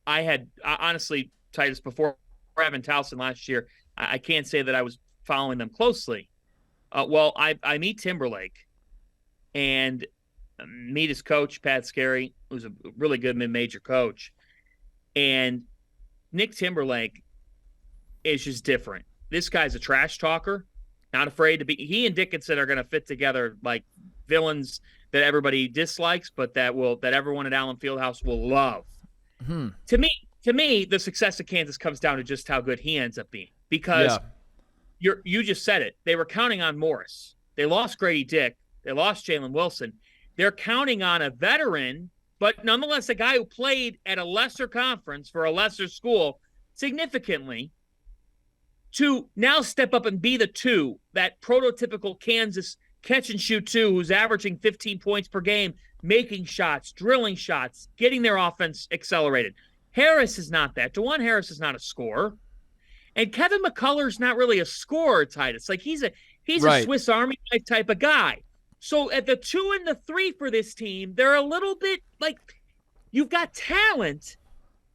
S3: honestly, Titus, before having Towson last year, I can't say that I was following them closely. I meet Timberlake and meet his coach, Pat Scarry, who's a really good mid-major coach. And Nick Timberlake is just different. This guy's a trash talker, not afraid to be. He and Dickinson are going to fit together like villains that everybody dislikes, but that everyone at Allen Fieldhouse will love. To me, the success of Kansas comes down to just how good he ends up being. Because you just said it. They were counting on Morris. They lost Grady Dick. They lost Jalen Wilson. They're counting on a veteran, but nonetheless a guy who played at a lesser conference for a lesser school significantly, to now step up and be the 2, that prototypical Kansas catch-and-shoot 2 who's averaging 15 points per game, making shots, drilling shots, getting their offense accelerated. Harris is not that. DeJuan Harris is not a scorer. And Kevin McCullough's not really a scorer, Titus. He's a Swiss Army knife type of guy. So at the 2 and the 3 for this team, they're a little bit you've got talent,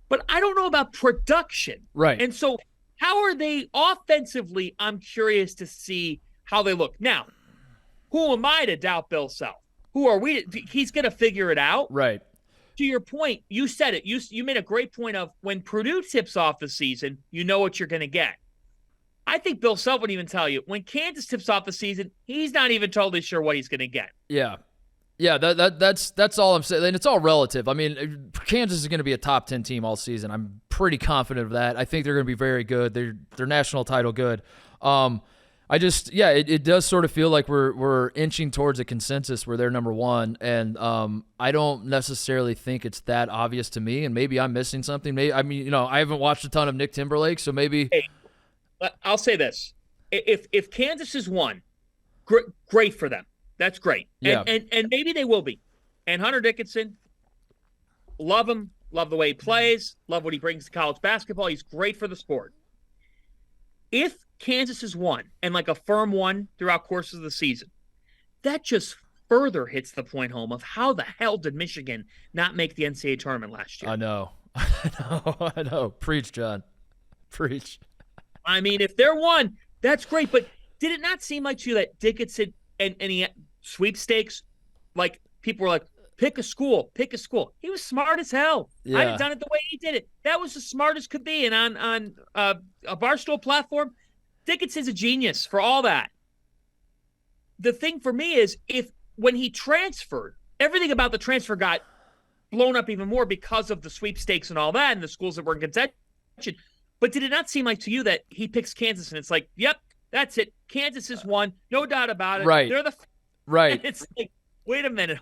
S3: but I don't know about production.
S1: Right.
S3: And so how are they offensively? I'm curious to see how they look. Now, who am I to doubt Bill Self? Who are we? He's going to figure it out.
S1: Right.
S3: To your point, you said it. You made a great point of when Purdue tips off the season, you know what you're going to get. I think Bill Self would even tell you when Kansas tips off the season, he's not even totally sure what he's going to get.
S1: Yeah. Yeah, that's all I'm saying. And it's all relative. I mean, Kansas is going to be a top 10 team all season. I'm pretty confident of that. I think they're going to be very good. They're national title good. It does sort of feel like we're inching towards a consensus where they're number 1, and I don't necessarily think it's that obvious to me, and maybe I'm missing something. I haven't watched a ton of Nick Timberlake, so maybe.
S3: Hey, I'll say this: if Kansas is 1, great for them. That's great, and maybe they will be. And Hunter Dickinson, love him, love the way he plays, love what he brings to college basketball. He's great for the sport. If Kansas is 1 and a firm 1 throughout courses of the season, that just further hits the point home of how the hell did Michigan not make the NCAA tournament last year?
S1: I know. I know. Preach, John. Preach.
S3: I mean, if they're 1, that's great. But did it not seem like to you that Dickinson and he had sweepstakes, people were like, pick a school. He was smart as hell.
S1: Yeah.
S3: I'd have done it the way he did it. That was the smartest could be. And on a Barstool platform, Dickinson's a genius for all that. The thing for me is when he transferred, everything about the transfer got blown up even more because of the sweepstakes and all that and the schools that were in contention. But did it not seem like to you that he picks Kansas and it's like, yep, that's it. Kansas is 1, no doubt about it.
S1: Right.
S3: They're the
S1: right.
S3: It's like, wait a minute.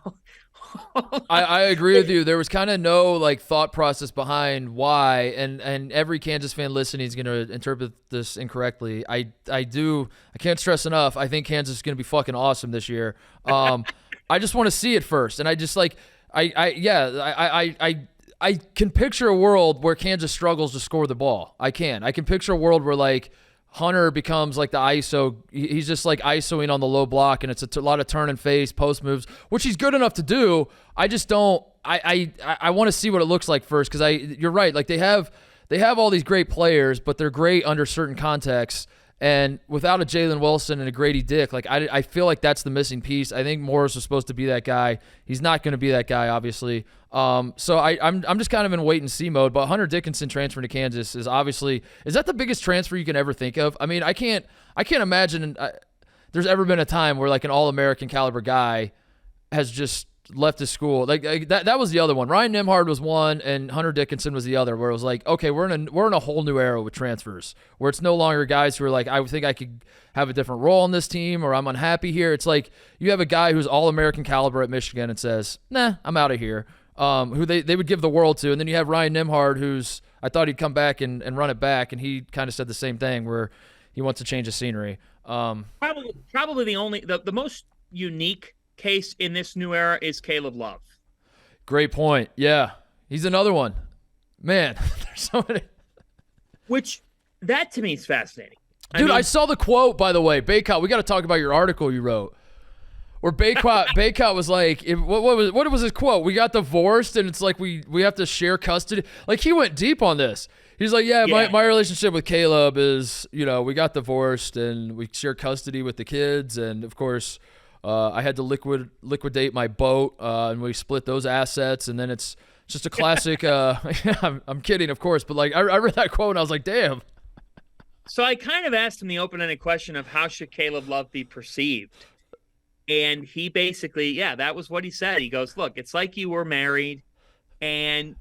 S1: I agree with you. There was kind of no thought process behind why, and every Kansas fan listening is going to interpret this incorrectly. I can't stress enough. I think Kansas is going to be fucking awesome this year. I just want to see it first, and I just I can picture a world where Kansas struggles to score the ball. I can picture a world where like Hunter becomes like the ISO. He's just like ISOing on the low block, and it's a lot of turn and face, post moves, which he's good enough to do. I just don't. I want to see what it looks like first, because you're right. Like they have all these great players, but they're great under certain contexts. And without a Jalen Wilson and a Grady Dick, like I feel like that's the missing piece. I think Morris was supposed to be that guy. He's not going to be that guy, obviously. So I'm just kind of in wait and see mode. But Hunter Dickinson transferring to Kansas is that the biggest transfer you can ever think of? I mean, I can't imagine there's ever been a time where like an All-American caliber guy has just left his school. Like that was the other one. Ryan Nembhard was one, and Hunter Dickinson was the other. Where it was like, okay, we're in a whole new era with transfers, where it's no longer guys who are like, I think I could have a different role on this team, or I'm unhappy here. It's like you have a guy who's All-American caliber at Michigan and says, nah, I'm out of here. Who they would give the world to, and then you have Ryan Nembhard, who's I thought he'd come back and run it back, and he kind of said the same thing where he wants to change the scenery.
S3: Probably the most unique case in this new era is Caleb Love.
S1: Great point. Yeah, he's another one. Man, there's so many.
S3: Which that to me is fascinating.
S1: Dude, I saw the quote, by the way. Baycott, we got to talk about your article you wrote. Where Baycott was like, what was his quote? We got divorced, and it's like we have to share custody. Like he went deep on this. He's like, yeah. My relationship with Caleb is, we got divorced and we share custody with the kids, and of course, I had to liquidate my boat, and we split those assets, and then it's just a classic. I'm kidding, of course, but like I read that quote and I was like, damn.
S3: So I kind of asked him the open-ended question of how should Caleb Love be perceived, and he basically, that was what he said. He goes, look, it's like you were married, and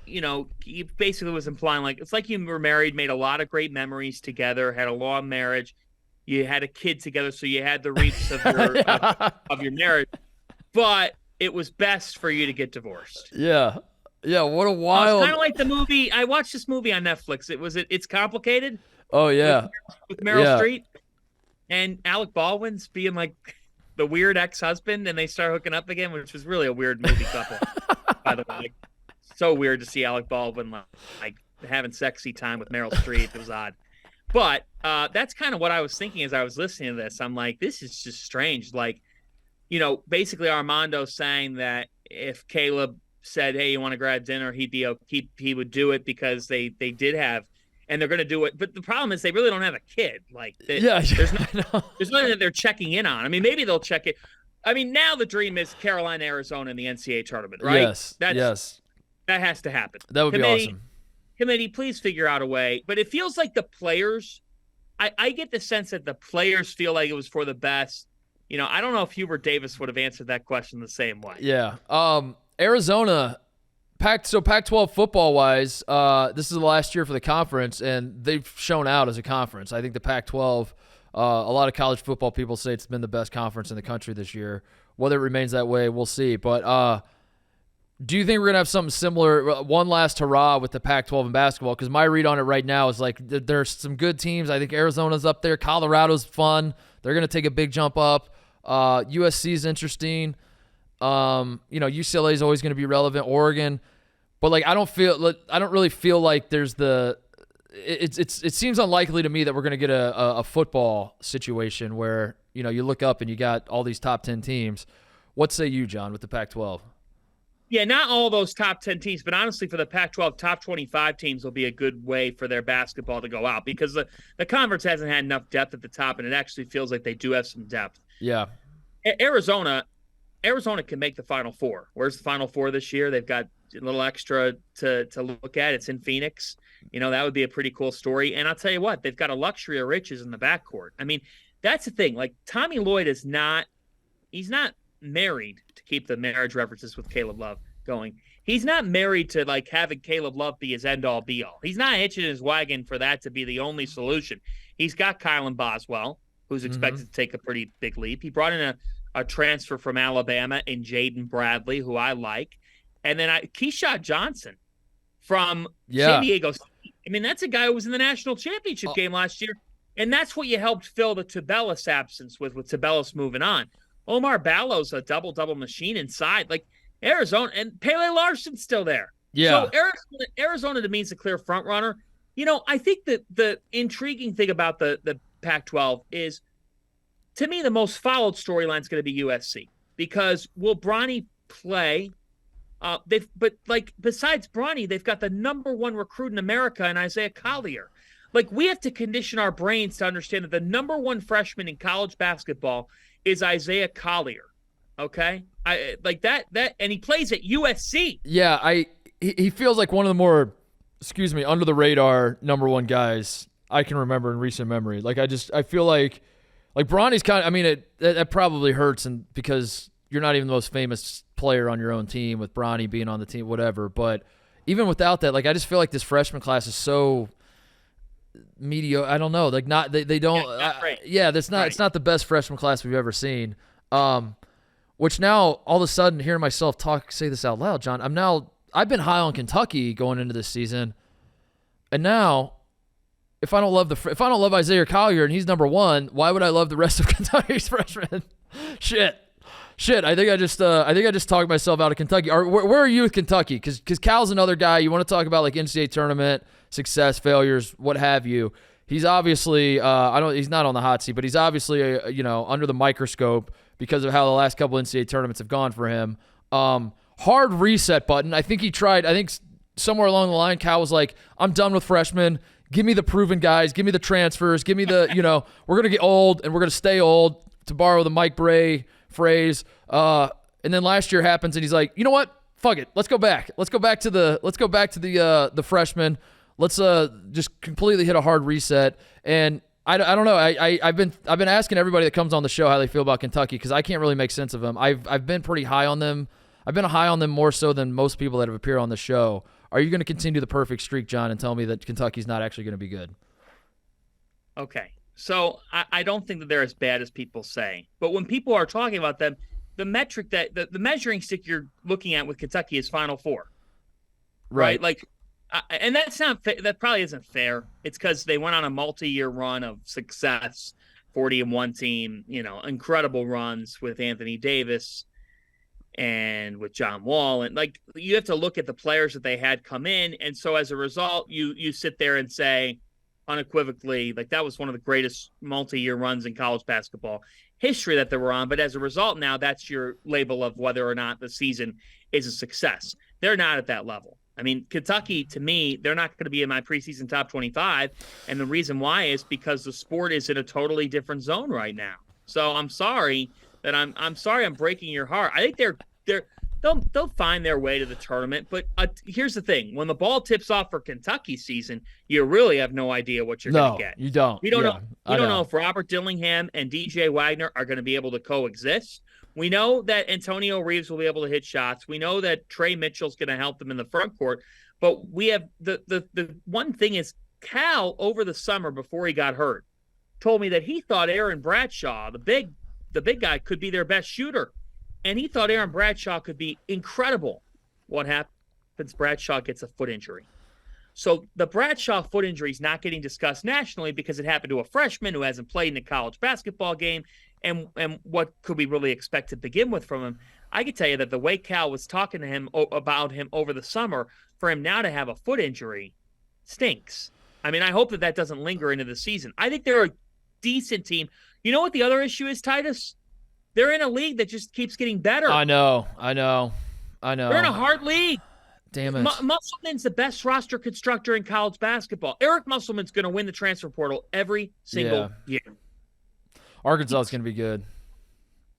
S3: he basically was implying like it's like you were married, made a lot of great memories together, had a long marriage. You had a kid together, so you had the reaps of your marriage, but it was best for you to get divorced.
S1: Yeah. What a wild.
S3: It's kind of like the movie. I watched this movie on Netflix. It's Complicated.
S1: Oh yeah,
S3: with Meryl Streep and Alec Baldwin's being like the weird ex-husband, and they start hooking up again, which was really a weird movie couple. By the way, like, so weird to see Alec Baldwin like having sexy time with Meryl Streep. It was odd. But that's kind of what I was thinking as I was listening to this. I'm like, this is just strange. Like, basically Armando saying that if Caleb said, hey, you want to grab dinner, he would do it because they did have, and they're going to do it. But the problem is they really don't have a kid. Like, there's nothing that they're checking in on. I mean, maybe they'll check it. I mean, now the dream is Carolina, Arizona in the NCAA tournament, right?
S1: Yes.
S3: That has to happen.
S1: That would be awesome.
S3: Committee, please figure out a way. But it feels like the players, I get the sense that the players feel like it was for the best. I don't know if Hubert Davis would have answered that question the same way.
S1: Yeah. Arizona, Pac-12 football-wise, this is the last year for the conference, and they've shown out as a conference. I think the Pac-12, a lot of college football people say it's been the best conference in the country this year. Whether it remains that way, we'll see. But do you think we're going to have something similar, one last hurrah with the Pac-12 in basketball? Because my read on it right now is like there's some good teams. I think Arizona's up there. Colorado's fun. They're going to take a big jump up. USC's interesting. UCLA is always going to be relevant. Oregon. But like I don't really feel like there's it seems unlikely to me that we're going to get a football situation where, you look up and you got all these top 10 teams. What say you, John, with the Pac-12?
S3: Yeah, not all those top 10 teams, but honestly for the Pac-12, top 25 teams will be a good way for their basketball to go out because the conference hasn't had enough depth at the top, and it actually feels like they do have some depth.
S1: Yeah.
S3: Arizona can make the Final Four. Where's the Final Four this year? They've got a little extra to look at. It's in Phoenix. That would be a pretty cool story. And I'll tell you what, they've got a luxury of riches in the backcourt. I mean, that's the thing. Like Tommy Lloyd he's not married, to keep the marriage references with Caleb Love going. He's not married to like having Caleb Love be his end all be all. He's not hitching his wagon for that to be the only solution. He's got Kylan Boswell, who's expected to take a pretty big leap. He brought in a transfer from Alabama in Jaden Bradley, who I like. And then Keyshawn Johnson from San Diego State. I mean, that's a guy who was in the national championship game last year. And that's what you helped fill the Tubelis absence with Tubelis moving on. Omar Ballo's a double-double machine inside. Like Arizona, and Pele Larson's still there.
S1: Yeah.
S3: So Arizona to me is a clear front runner. I think that the intriguing thing about the Pac-12 is, to me, the most followed storyline is going to be USC, because will Bronny play? Besides Bronny, they've got the number one recruit in America in Isaiah Collier. Like, we have to condition our brains to understand that the number one freshman in college basketball is Isaiah Collier. Okay, I like that, and he plays at USC.
S1: Yeah, he feels like one of the more, under the radar number one guys I can remember in recent memory. Like, I feel like Bronny's kind of, I mean, it probably hurts, and because you're not even the most famous player on your own team with Bronny being on the team, whatever. But even without that, like, I just feel like this freshman class is so mediocre. I don't know, like, they don't. That's not. Right. It's not the best freshman class we've ever seen. Which now all of a sudden, hearing myself say this out loud, John, I've been high on Kentucky going into this season, and now if I don't love Isaiah Collier and he's number one, why would I love the rest of Kentucky's freshmen? Shit. I think I just talked myself out of Kentucky. Where are you with Kentucky? Because Cal's another guy. You want to talk about like NCAA tournament success, failures, what have you. He's obviously he's not on the hot seat, but he's obviously under the microscope because of how the last couple NCAA tournaments have gone for him. Hard reset button. I think he tried. I think somewhere along the line, Cal was like, I'm done with freshmen. Give me the proven guys. Give me the transfers. Give me the, we're going to get old and we're going to stay old, to borrow the Mike Bray phrase. And then last year happens and he's like, you know what? Fuck it. Let's go back. Let's go back to the freshmen. Let's just completely hit a hard reset. And I don't know. I've been asking everybody that comes on the show how they feel about Kentucky, because I can't really make sense of them. I've been pretty high on them. I've been high on them more so than most people that have appeared on the show. Are you going to continue the perfect streak, John, and tell me that Kentucky's not actually going to be good?
S3: Okay. So I don't think that they're as bad as people say. But when people are talking about them, the metric the measuring stick you're looking at with Kentucky is Final Four. Right? Like, and that's not that probably isn't fair. It's because they went on a multi-year run of success, 40-1 team, incredible runs with Anthony Davis and with John Wall. And like, you have to look at the players that they had come in. And so as a result, you sit there and say unequivocally, like, that was one of the greatest multi-year runs in college basketball history that they were on. But as a result, now that's your label of whether or not the season is a success. They're not at that level. I mean, Kentucky, to me, they're not going to be in my preseason top 25. And the reason why is because the sport is in a totally different zone right now. So I'm sorry that I'm sorry I'm breaking your heart. I think they'll find their way to the tournament. But here's the thing: when the ball tips off for Kentucky season, you really have no idea what you're going to get.
S1: You don't.
S3: We don't know. We don't know if Robert Dillingham and DJ Wagner are going to be able to coexist. We know that Antonio Reeves will be able to hit shots. We know that Trey Mitchell's going to help them in the front court. But we have the one thing is, Cal over the summer before he got hurt told me that he thought Aaron Bradshaw, the big guy, could be their best shooter. And he thought Aaron Bradshaw could be incredible. What happens? Bradshaw gets a foot injury. So the Bradshaw foot injury is not getting discussed nationally because it happened to a freshman who hasn't played in a college basketball game. And what could we really expect to begin with from him? I can tell you that the way Cal was talking to him about him over the summer, for him now to have a foot injury stinks. I mean, I hope that doesn't linger into the season. I think they're a decent team. You know what the other issue is, Titus? They're in a league that just keeps getting better.
S1: I know.
S3: They're in a hard league.
S1: Damn it.
S3: Musselman's the best roster constructor in college basketball. Eric Musselman's going to win the transfer portal every single year.
S1: Arkansas is going to be good.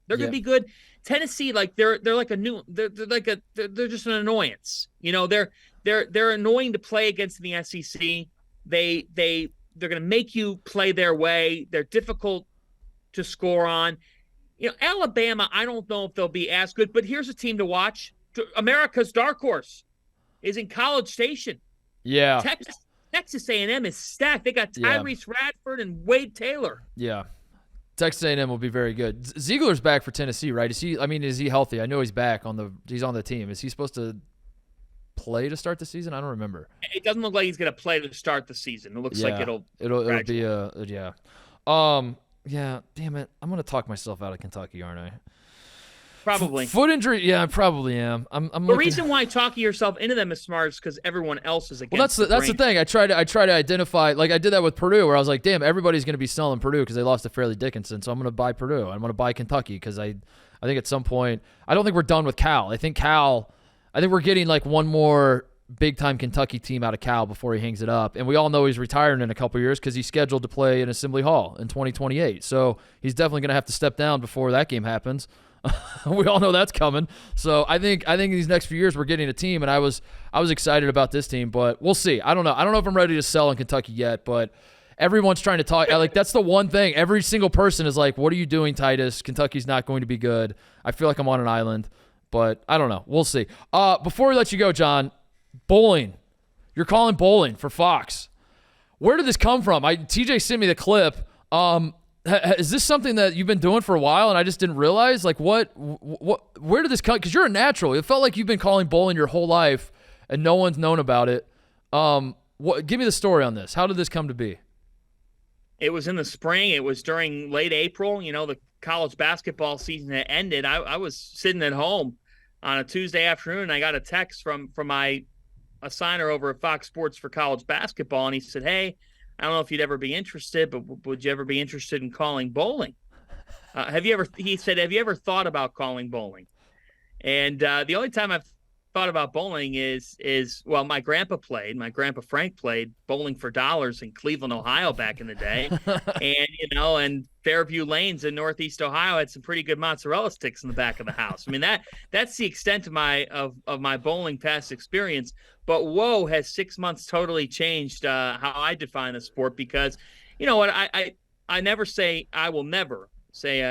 S3: They're going to be good. Tennessee, like they're like they're just an annoyance. They're annoying to play against in the SEC. They're going to make you play their way. They're difficult to score on. Alabama, I don't know if they'll be as good, but here's a team to watch. America's dark horse is in College Station.
S1: Yeah.
S3: Texas A&M is stacked. They got Tyrese Radford and Wade Taylor.
S1: Yeah. Texas A&M will be very good. Ziegler's back for Tennessee, right? Is he healthy? I know he's back he's on the team. Is he supposed to play to start the season? I don't remember.
S3: It doesn't look like he's going to play to start the season. It looks like it'll
S1: be yeah, damn it. I'm going to talk myself out of Kentucky, aren't I?
S3: Probably.
S1: Foot injury, yeah, I probably am.
S3: The reason why talking yourself into them is smart is because everyone else is against
S1: that's the thing. I try to identify, like I did that with Purdue, where I was like, damn, everybody's going to be selling Purdue because they lost to Fairleigh Dickinson, so I'm going to buy Purdue. I'm going to buy Kentucky because I think at some point, I don't think we're done with Cal. I think we're getting like one more big-time Kentucky team out of Cal before he hangs it up. And we all know he's retiring in a couple years because he's scheduled to play in Assembly Hall in 2028. So he's definitely going to have to step down before that game happens. We all know that's coming. So I think these next few years we're getting a team, and I was excited about this team, but we'll see. I don't know if I'm ready to sell in Kentucky yet, but everyone's trying to talk. Like, that's the one thing. Every single person is like, what are you doing, Titus? Kentucky's not going to be good. I feel like I'm on an island, but I don't know. We'll see. Before we let you go, John, bowling. You're calling bowling for Fox. Where did this come from? TJ sent me the clip. Is this something that you've been doing for a while and I just didn't realize? Like, where did this come? Because you're a natural. It felt like you've been calling bowling your whole life and no one's known about it. Give me the story on this. How did this come to be?
S3: It was in the spring. It was during late April. The college basketball season had ended. I was sitting at home on a Tuesday afternoon, and I got a text from my assigner over at Fox Sports for college basketball, and he said, hey, I don't know if you'd ever be interested, but would you ever be interested in calling bowling? He said, have you ever thought about calling bowling? And the only time I've thought about bowling is my grandpa Frank played bowling for dollars in Cleveland, Ohio back in the day. and Fairview Lanes in Northeast Ohio had some pretty good mozzarella sticks in the back of the house. I mean, that's the extent of my bowling past experience. But whoa, has 6 months totally changed how I define the sport, because you know what, I will never say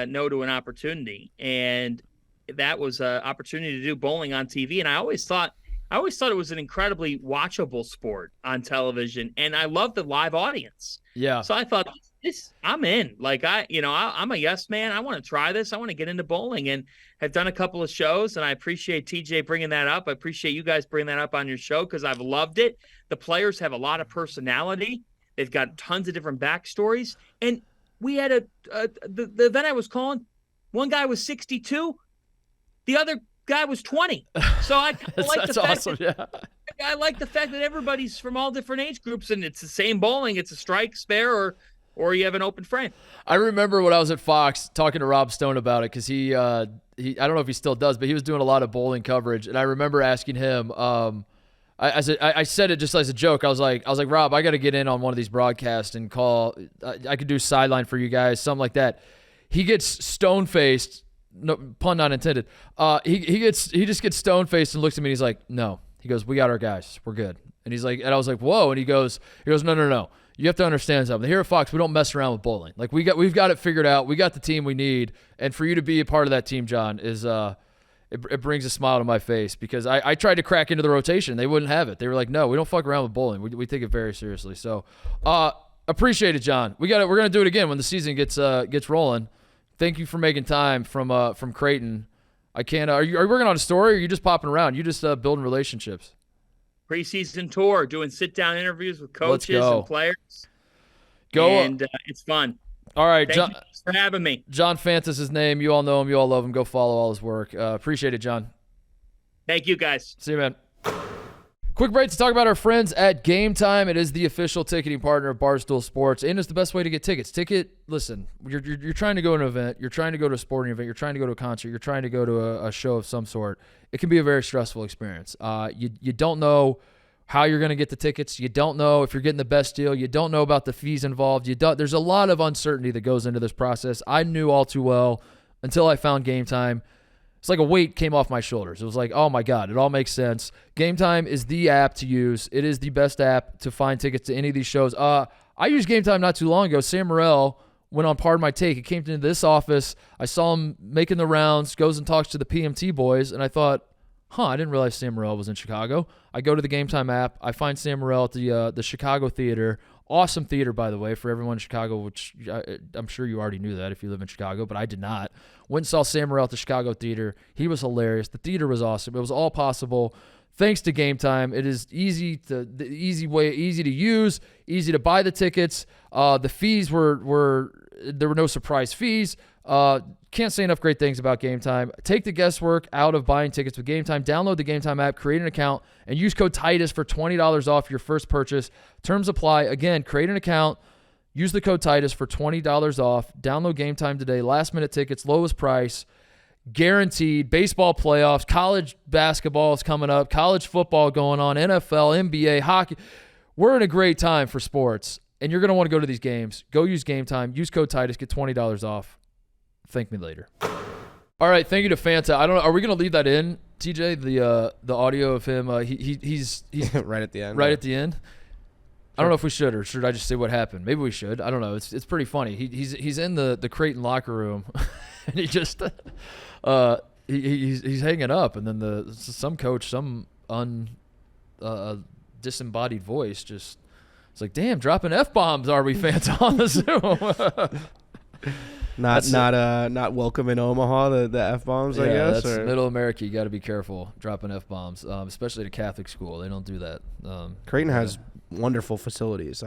S3: no to an opportunity. And that was an opportunity to do bowling on TV. And I always thought it was an incredibly watchable sport on television. And I love the live audience. Yeah. So I thought, I'm in. Like, I'm a yes man. I want to try this. I want to get into bowling, and have done a couple of shows. And I appreciate TJ bringing that up. I appreciate you guys bringing that up on your show, because I've loved it. The players have a lot of personality. They've got tons of different backstories. And we had the event I was calling, one guy was 62. The other guy was 20. So I like the fact awesome, I like the fact that everybody's from all different age groups, and it's the same bowling. It's a strike, spare, or you have an open frame. I remember when I was at Fox talking to Rob Stone about it, because he I don't know if he still does, but he was doing a lot of bowling coverage, and I remember asking him. I said it just as a joke. I was like, Rob, I got to get in on one of these broadcasts and call. I could do sideline for you guys, something like that. He gets stone faced. No pun not intended. He just gets stone faced and looks at me and he's like, no. He goes, we got our guys. We're good. And he's like, and I was like, whoa. And he goes, no. You have to understand something. Here at Fox, we don't mess around with bowling. Like, we've got it figured out. We got the team we need. And for you to be a part of that team, John, is it brings a smile to my face, because I tried to crack into the rotation. They wouldn't have it. They were like, no, we don't fuck around with bowling. We take it very seriously. So appreciate it, John. We're gonna do it again when the season gets rolling. Thank you for making time from Creighton. I can't. Are you working on a story, or are you just popping around? You just building relationships? Preseason tour, doing sit-down interviews with coaches and players. And it's fun. All right, Thank you for having me. John Fanta is his name. You all know him. You all love him. Go follow all his work. Appreciate it, John. Thank you, guys. See you, man. Quick break to talk about our friends at Gametime. It is the official ticketing partner of Barstool Sports, and it's the best way to get tickets. Listen, you're trying to go to an event, you're trying to go to a sporting event, you're trying to go to a concert, you're trying to go to a show of some sort. It can be a very stressful experience. You don't know how you're going to get the tickets. You don't know if you're getting the best deal. You don't know about the fees involved. There's a lot of uncertainty that goes into this process. I knew all too well until I found Gametime. It's like a weight came off my shoulders. It was like, oh my God, it all makes sense. Gametime is the app to use. It is the best app to find tickets to any of these shows. I used Gametime not too long ago. Sam Morrell went on Pardon My Take. He came into this office. I saw him making the rounds, goes and talks to the PMT boys, and I thought, I didn't realize Sam Morrell was in Chicago. I go to the Gametime app. I find Sam Morrell at the Chicago Theater. Awesome theater, by the way, for everyone in Chicago, which I'm sure you already knew that if you live in Chicago, but I did not. Went and saw Sam Morrell at the Chicago Theater. He was hilarious. The theater was awesome. It was all possible thanks to Gametime. It is easy to use, easy to buy the tickets. The fees were
S1: There were no surprise fees. Can't say enough great things about Gametime. Take the guesswork out of buying tickets with Gametime. Download the Gametime app, create an account, and use code Titus for $20 off your first purchase. Terms apply. Again, create an account, use the code Titus for $20 off. Download Gametime today. Last-minute tickets, lowest price, guaranteed. Baseball playoffs, college basketball is coming up, college football going on, NFL, NBA, hockey. We're in a great time for sports, and you're going to want to go to these games. Go use Gametime. Use code Titus. Get $20 off. Thank me later. All right, thank you to Fanta. I don't know. Are we going to leave that in, TJ? The audio of him. He's
S2: right at the end.
S1: Right at the end. I don't know if we should, or should I just say what happened? Maybe we should. I don't know. It's pretty funny. He's in the Creighton locker room, and he just he's hanging up, and then some coach, some disembodied voice, just it's like, damn, dropping F-bombs are we, Fanta, on the Zoom?
S2: Not welcome in Omaha, the F-bombs, I guess.
S1: That's middle America. You got to be careful dropping F-bombs, especially at a Catholic school. They don't do that.
S2: Creighton has wonderful facilities.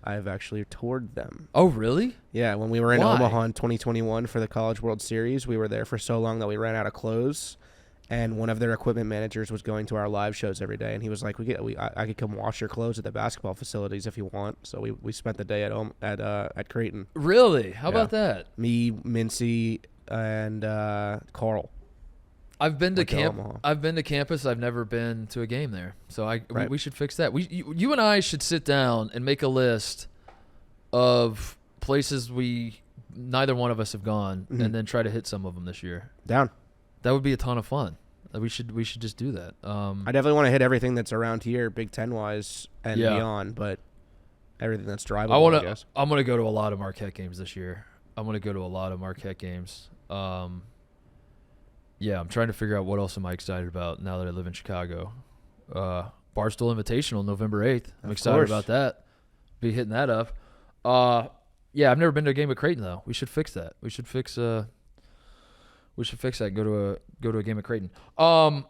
S2: I've actually toured them.
S1: Oh, really?
S2: Yeah, when we were in Omaha in 2021 for the College World Series, we were there for so long that we ran out of clothes. And one of their equipment managers was going to our live shows every day, and he was like, I could come wash your clothes at the basketball facilities if you want. So we spent the day at Creighton.
S1: Really? How about that?
S2: Me, Mincy, and Carl.
S1: I've been to camp. I've been to campus. I've never been to a game there. So we should fix that. You and I should sit down and make a list of places neither one of us have gone, and then try to hit some of them this year.
S2: Down.
S1: That would be a ton of fun. We should just do that.
S2: I definitely want to hit everything that's around here, Big Ten wise and beyond, but everything that's drivable. I guess.
S1: I'm gonna go to a lot of Marquette games this year. I'm trying to figure out what else am I excited about now that I live in Chicago. Barstool Invitational, November 8th. I'm excited about that. Be hitting that up. I've never been to a game at Creighton though. We should fix that. We should fix that. Go to a game at Creighton. I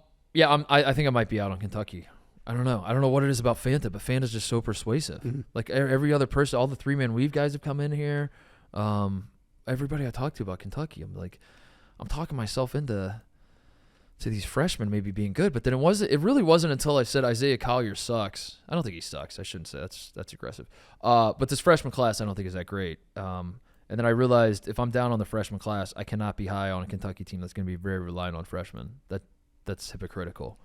S1: think I might be out on Kentucky. I don't know. I don't know what it is about Fanta, but Fanta's just so persuasive. Mm-hmm. Like every other person, all the 3-man weave guys have come in here. Everybody I talk to about Kentucky, I'm talking myself into these freshmen maybe being good, but then it really wasn't until I said Isaiah Collier sucks. I don't think he sucks. I shouldn't say that's aggressive. But this freshman class I don't think is that great. And then I realized if I'm down on the freshman class, I cannot be high on a Kentucky team that's going to be very reliant on freshmen. That's hypocritical.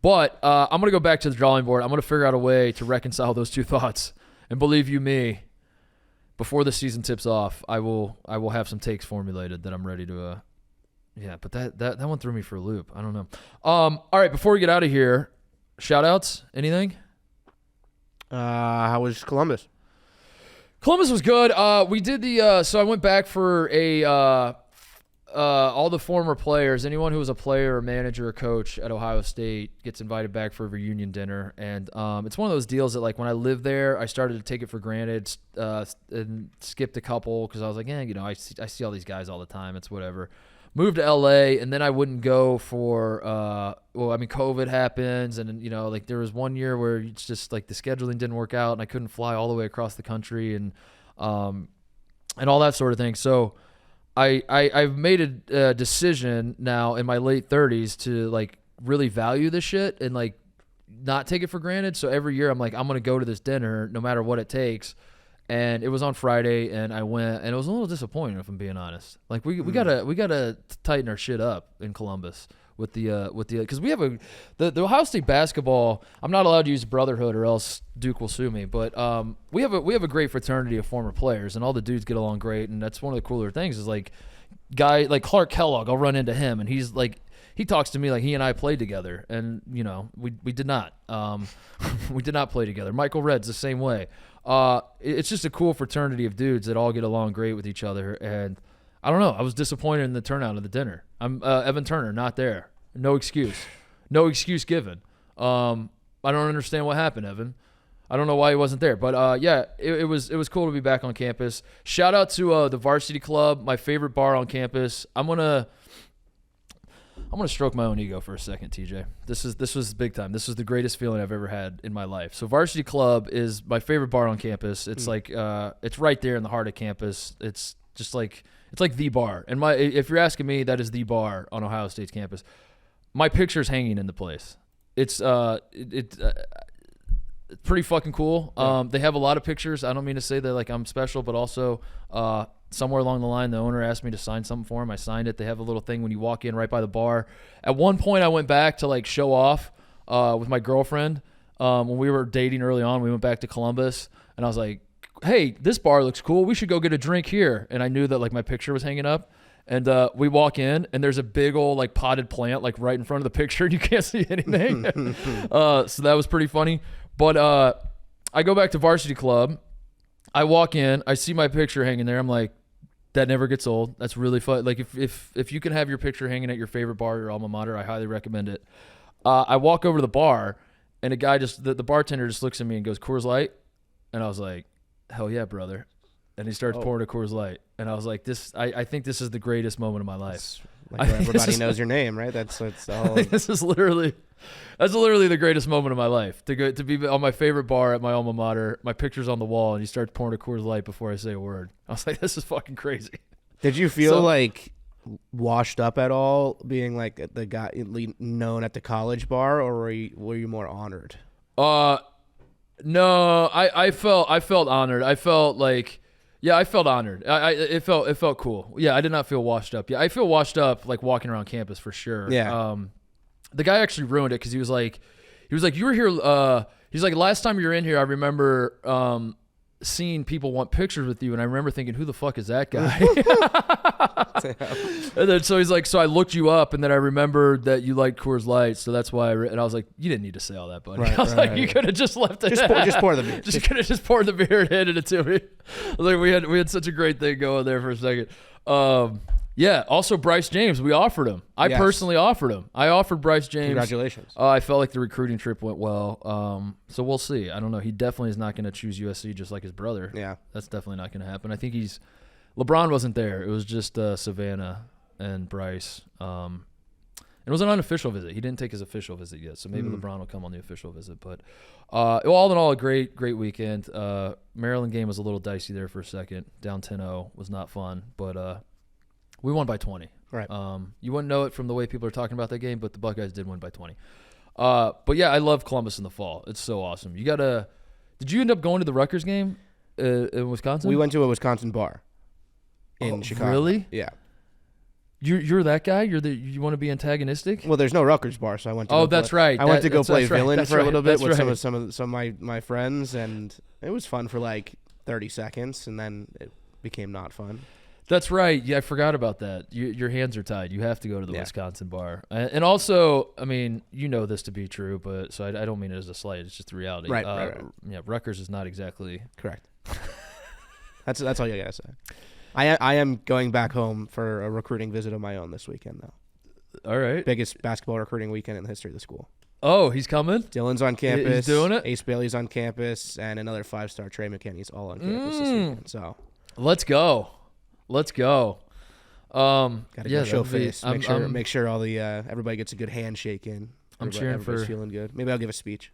S1: But I'm going to go back to the drawing board. I'm going to figure out a way to reconcile those two thoughts. And believe you me, before the season tips off, I will have some takes formulated that I'm ready to. But that one threw me for a loop. I don't know. All right, before we get out of here, shout-outs, anything?
S2: How was Columbus?
S1: Columbus was good. We did so I went back for all the former players. Anyone who was a player or manager or coach at Ohio State gets invited back for a reunion dinner. And it's one of those deals that, like, when I lived there, I started to take it for granted and skipped a couple because I was like, I see all these guys all the time. It's whatever. Moved to LA, and then I wouldn't go for COVID happens, and there was one year where it's just like the scheduling didn't work out, and I couldn't fly all the way across the country, and all that sort of thing. So I've made a decision now in my late 30s to really value this shit and not take it for granted. So every year I'm gonna go to this dinner no matter what it takes. And it was on Friday, and I went, and it was a little disappointing, if I'm being honest. We gotta tighten our shit up in Columbus with the because we have the Ohio State basketball. I'm not allowed to use brotherhood, or else Duke will sue me. But we have a great fraternity of former players, and all the dudes get along great. And that's one of the cooler things is guy like Clark Kellogg. I'll run into him, and he's he talks to me like he and I played together, and we did not. We did not play together. Michael Redd's the same way. It's just a cool fraternity of dudes that all get along great with each other, and I don't know. I was disappointed in the turnout of the dinner. I'm Evan Turner, not there. No excuse given. I don't understand what happened, Evan. I don't know why he wasn't there, but it was cool to be back on campus. Shout out to the Varsity Club, my favorite bar on campus. I'm gonna I'm gonna stroke my own ego for a second, TJ. This was big time. This was the greatest feeling I've ever had in my life. So Varsity Club is my favorite bar on campus. It's like it's right there in the heart of campus. It's just like the bar. And if you're asking me, that is the bar on Ohio State's campus. My picture's hanging in the place. It's pretty fucking cool.
S2: Yeah.
S1: They have a lot of pictures. I don't mean to say that like I'm special, but also somewhere along the line, the owner asked me to sign something for him. I signed it. They have a little thing when you walk in right by the bar. At one point, I went back to like show off with my girlfriend. When we were dating early on, we went back to Columbus, and I was like, hey, this bar looks cool. We should go get a drink here. And I knew that like my picture was hanging up. And we walk in, and there's a big old like potted plant like right in front of the picture, and you can't see anything. So that was pretty funny. But I go back to Varsity Club. I walk in. I see my picture hanging there. I'm like, that never gets old. That's really fun. Like if you can have your picture hanging at your favorite bar, your alma mater, I highly recommend it. I walk over to the bar, and a guy the bartender just looks at me and goes, Coors Light? And I was like, hell yeah, brother. And he starts pouring a Coors Light. And I was like, I think this is the greatest moment of my life.
S2: Like everybody knows your name, right? That's all.
S1: This is literally the greatest moment of my life. To be on my favorite bar at my alma mater, my picture's on the wall, and he starts pouring a Coors Light before I say a word. I was like, this is fucking crazy.
S2: Did you feel like washed up at all, being like the guy known at the college bar, or were you more honored?
S1: No, I felt honored. I felt like. Yeah, I felt honored. It felt cool. Yeah, I did not feel washed up. Yeah, I feel washed up like walking around campus for sure.
S2: Yeah.
S1: The guy actually ruined it because he was like, you were here. He's like, last time you were in here, I remember seeing people want pictures with you, and I remember thinking, who the fuck is that guy? And then so he's like, so I looked you up, and then I remembered that you liked Coors Light, so that's why. And I was like, you didn't need to say all that, buddy.
S2: Right,
S1: I was like, you could have just left it.
S2: Just pour the beer.
S1: You could have just poured the beer and handed it to me. Like we had such a great thing going there for a second. Yeah. Also, Bryce James, we offered him. I personally offered him. I offered Bryce James.
S2: Congratulations.
S1: I felt like the recruiting trip went well. So we'll see. I don't know. He definitely is not going to choose USC just like his brother.
S2: Yeah.
S1: That's definitely not going to happen. I think LeBron wasn't there. It was just Savannah and Bryce. It was an unofficial visit. He didn't take his official visit yet, so maybe LeBron will come on the official visit. But all in all, a great weekend. Maryland game was a little dicey there for a second. Down 10-0 was not fun, but we won by 20.
S2: Right.
S1: You wouldn't know it from the way people are talking about that game, but the Buckeyes did win by 20. But yeah, I love Columbus in the fall. It's so awesome. Did you end up going to the Rutgers game in Wisconsin?
S2: We went to a Wisconsin bar in Chicago.
S1: Really?
S2: Yeah.
S1: You're that guy? You want to be antagonistic?
S2: Well, there's no Rutgers bar, so I went to
S1: right.
S2: I went to go play Villain for a little bit with
S1: right.
S2: some of my friends, and it was fun for like 30 seconds, and then it became not fun.
S1: That's right. Yeah, I forgot about that. Your hands are tied. You have to go to the Wisconsin bar. And also, I mean, you know this to be true, but so I don't mean it as a slight. It's just the reality.
S2: Right.
S1: Yeah, Rutgers is not exactly
S2: correct. That's all you gotta say. I am going back home for a recruiting visit of my own this weekend, though.
S1: All right.
S2: Biggest basketball recruiting weekend in the history of the school.
S1: Oh, he's coming?
S2: Dylan's on campus.
S1: He's doing it?
S2: Ace Bailey's on campus, and another 5-star Trey McKinney's all on campus this weekend. So
S1: let's go.
S2: Gotta go show face. Make sure all the everybody gets a good handshake in. Everybody's feeling good. Maybe I'll give a speech.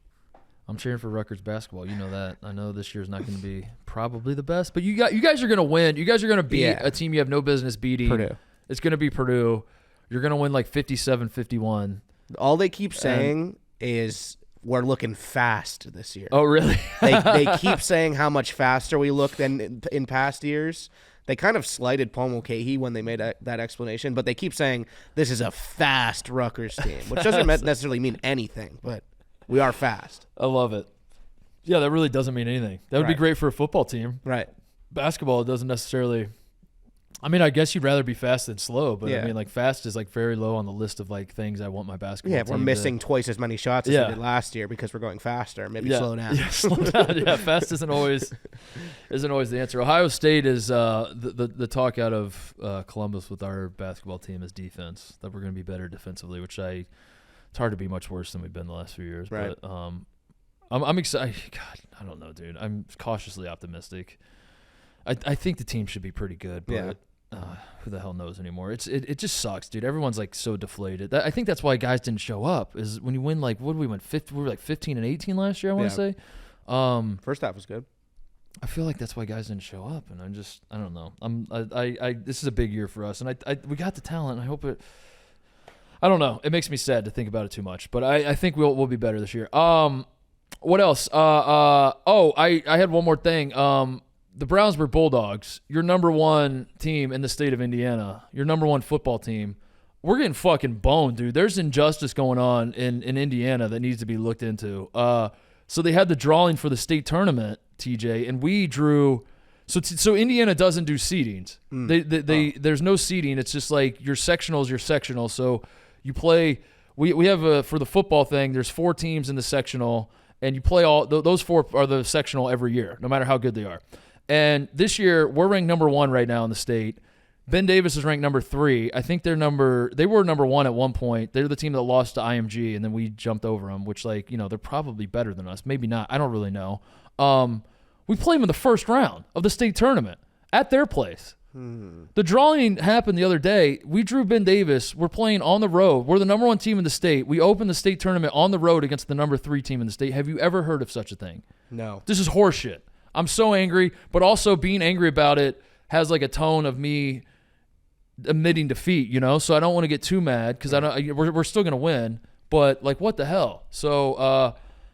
S1: I'm cheering for Rutgers basketball. You know that. I know this year's not going to be probably the best, but you guys are going to win. You guys are going to beat a team you have no business beating.
S2: Purdue.
S1: It's going to be Purdue. You're going to win like 57-51.
S2: All they keep saying is we're looking fast this year.
S1: Oh, really?
S2: they keep saying how much faster we look than in past years. They kind of slighted Paul Mulcahy when they made that explanation, but they keep saying this is a fast Rutgers team, which doesn't necessarily mean anything, but we are fast.
S1: I love it. Yeah, that really doesn't mean anything. That would be great for a football team.
S2: Right.
S1: Basketball, it doesn't necessarily. I mean, I guess you'd rather be fast than slow, but I mean, like fast is like very low on the list of like things I want my basketball team.
S2: Yeah, we're missing twice as many shots as we did last year because we're going faster. Maybe slow down.
S1: Yeah, slow down. Yeah, fast isn't always the answer. Ohio State is the talk out of Columbus with our basketball team is defense. That we're going to be better defensively, which it's hard to be much worse than we've been the last few years.
S2: Right.
S1: But I'm excited. God, I don't know, dude. I'm cautiously optimistic. I think the team should be pretty good, but who the hell knows anymore? It just sucks, dude. Everyone's like so deflated. I think that's why guys didn't show up. Is when you win like what did we win? We were like 15 and 18 last year. I want to say.
S2: First half was good.
S1: I feel like that's why guys didn't show up, and I don't know. This is a big year for us, and we got the talent. And I hope it. I don't know. It makes me sad to think about it too much, but I think we'll be better this year. What else? I had one more thing. The Brownsburg Bulldogs, your number one team in the state of Indiana, your number one football team. We're getting fucking boned, dude. There's injustice going on in Indiana that needs to be looked into. So they had the drawing for the state tournament, TJ, and we drew. So Indiana doesn't do seedings. There's no seeding. It's just like your sectional is your sectional. So you play. We have for the football thing. There's 4 teams in the sectional, and you play all those 4 are the sectional every year, no matter how good they are. And this year we're ranked number 1 right now in the state. Ben Davis is ranked number 3. I think they were number 1 at one point. They're the team that lost to IMG, and then we jumped over them, which they're probably better than us. Maybe not. I don't really know. We play them in the first round of the state tournament at their place. The drawing happened the other day. We drew Ben Davis. We're playing on the road. We're the number 1 team in the state. We opened the state tournament on the road against the number 3 team in the state. Have you ever heard of such a thing?
S2: No.
S1: This is horseshit. I'm so angry, but also being angry about it has like a tone of me admitting defeat, so I don't want to get too mad because we're still gonna win, but like what the hell? So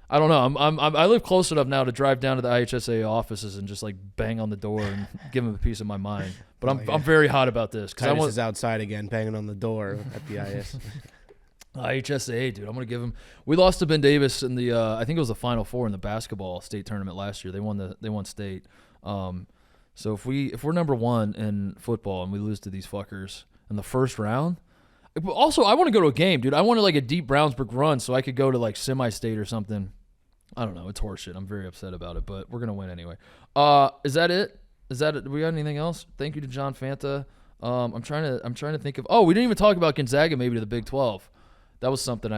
S1: I don't know. I live close enough now to drive down to the IHSA offices and just like bang on the door and give them a piece of my mind. But I'm very hot about this
S2: because Titus is outside again banging on the door at the
S1: IHSA, dude. I'm gonna give him. We lost to Ben Davis in the I think it was the Final Four in the basketball state tournament last year. They won state. So if we're number 1 in football and we lose to these fuckers in the first round, also I want to go to a game, dude. I wanted like a deep Brownsburg run so I could go to like semi-state or something. I don't know. It's horseshit. I'm very upset about it, but we're gonna win anyway. Is that it? Do we got anything else? Thank you to John Fanta. I'm trying to think of. Oh, we didn't even talk about Gonzaga maybe to the Big 12. That was something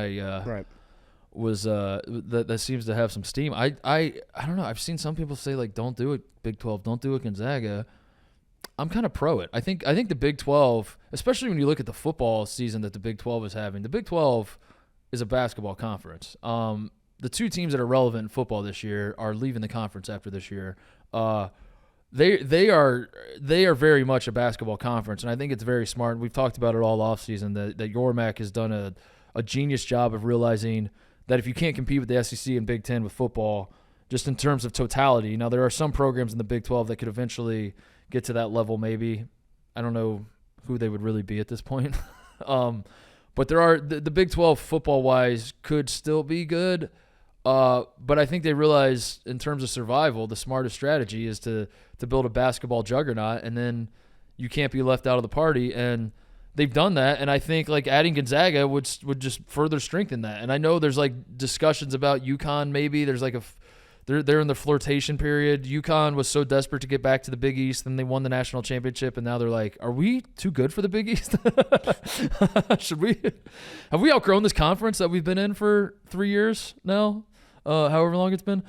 S1: was that seems to have some steam. I don't know. I've seen some people say like don't do it Big 12, don't do it Gonzaga. I'm kind of pro it. I think the Big 12, especially when you look at the football season that the Big 12 is having. The Big 12 is a basketball conference. The 2 teams that are relevant in football this year are leaving the conference after this year. They are very much a basketball conference, and I think it's very smart. We've talked about it all offseason that Yormac has done a genius job of realizing that if you can't compete with the SEC and Big Ten with football, just in terms of totality. Now, there are some programs in the Big 12 that could eventually get to that level maybe. I don't know who they would really be at this point. But there are the Big 12 football-wise could still be good. But I think they realize in terms of survival, the smartest strategy is to build a basketball juggernaut, and then you can't be left out of the party. And they've done that, and I think like adding Gonzaga would just further strengthen that. And I know there's like discussions about UConn maybe. There's like they're in the flirtation period. UConn was so desperate to get back to the Big East, and they won the national championship, and now they're like, are we too good for the Big East? Have we outgrown this conference that we've been in for 3 years now? However long it's been.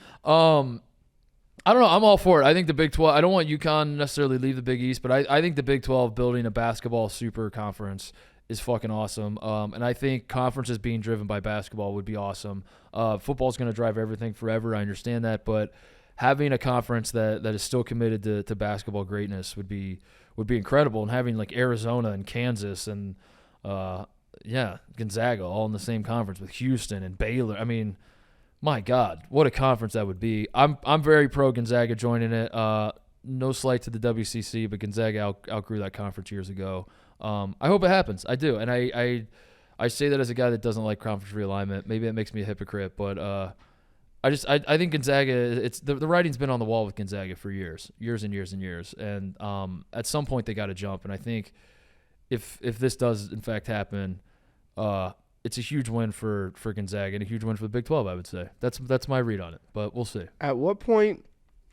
S1: I don't know. I'm all for it. I think the Big 12, I don't want UConn necessarily leave the Big East, but I think the Big 12 building a basketball super conference is fucking awesome. And I think conferences being driven by basketball would be awesome. Football is going to drive everything forever. I understand that, but having a conference that is still committed to basketball greatness would be incredible. And having like Arizona and Kansas and Gonzaga all in the same conference with Houston and Baylor. I mean, my God, what a conference that would be. I'm very pro Gonzaga joining it. No slight to the WCC, but Gonzaga outgrew that conference years ago. I hope it happens. I do, and I say that as a guy that doesn't like conference realignment. Maybe it makes me a hypocrite, but I think Gonzaga. It's the writing's been on the wall with Gonzaga for years and years and years, and at some point they got to jump. And I think if this does in fact happen, it's a huge win for Gonzaga and a huge win for the Big 12, I would say. That's my read on it, but we'll see.
S2: At what point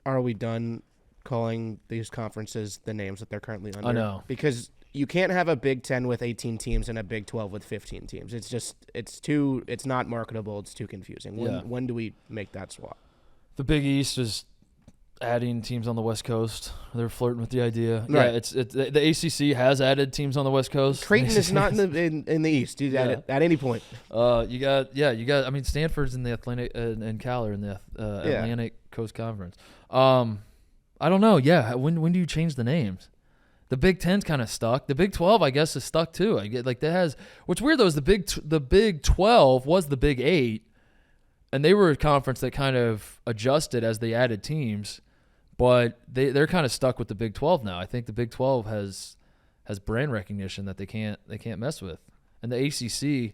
S2: are we done calling these conferences the names that they're currently under?
S1: I know.
S2: Because you can't have a Big 10 with 18 teams and a Big 12 with 15 teams. It's not marketable. It's too confusing. When do we make that swap?
S1: The Big East is adding teams on the West Coast. They're flirting with the idea.
S2: Right.
S1: Yeah, the ACC has added teams on the West Coast.
S2: Creighton is not in the East, dude.
S1: Yeah.
S2: At any point.
S1: You got. I mean, Stanford's in the Atlantic, and Cal are in the Atlantic Coast Conference. I don't know. Yeah, when do you change the names? The Big Ten's kind of stuck. The Big 12, I guess, is stuck too. I get like that has. What's weird though is the Big 12 was the Big 8, and they were a conference that kind of adjusted as they added teams, but they're kind of stuck with the Big 12 now. I think the Big 12 has brand recognition that they can't mess with, and the ACC,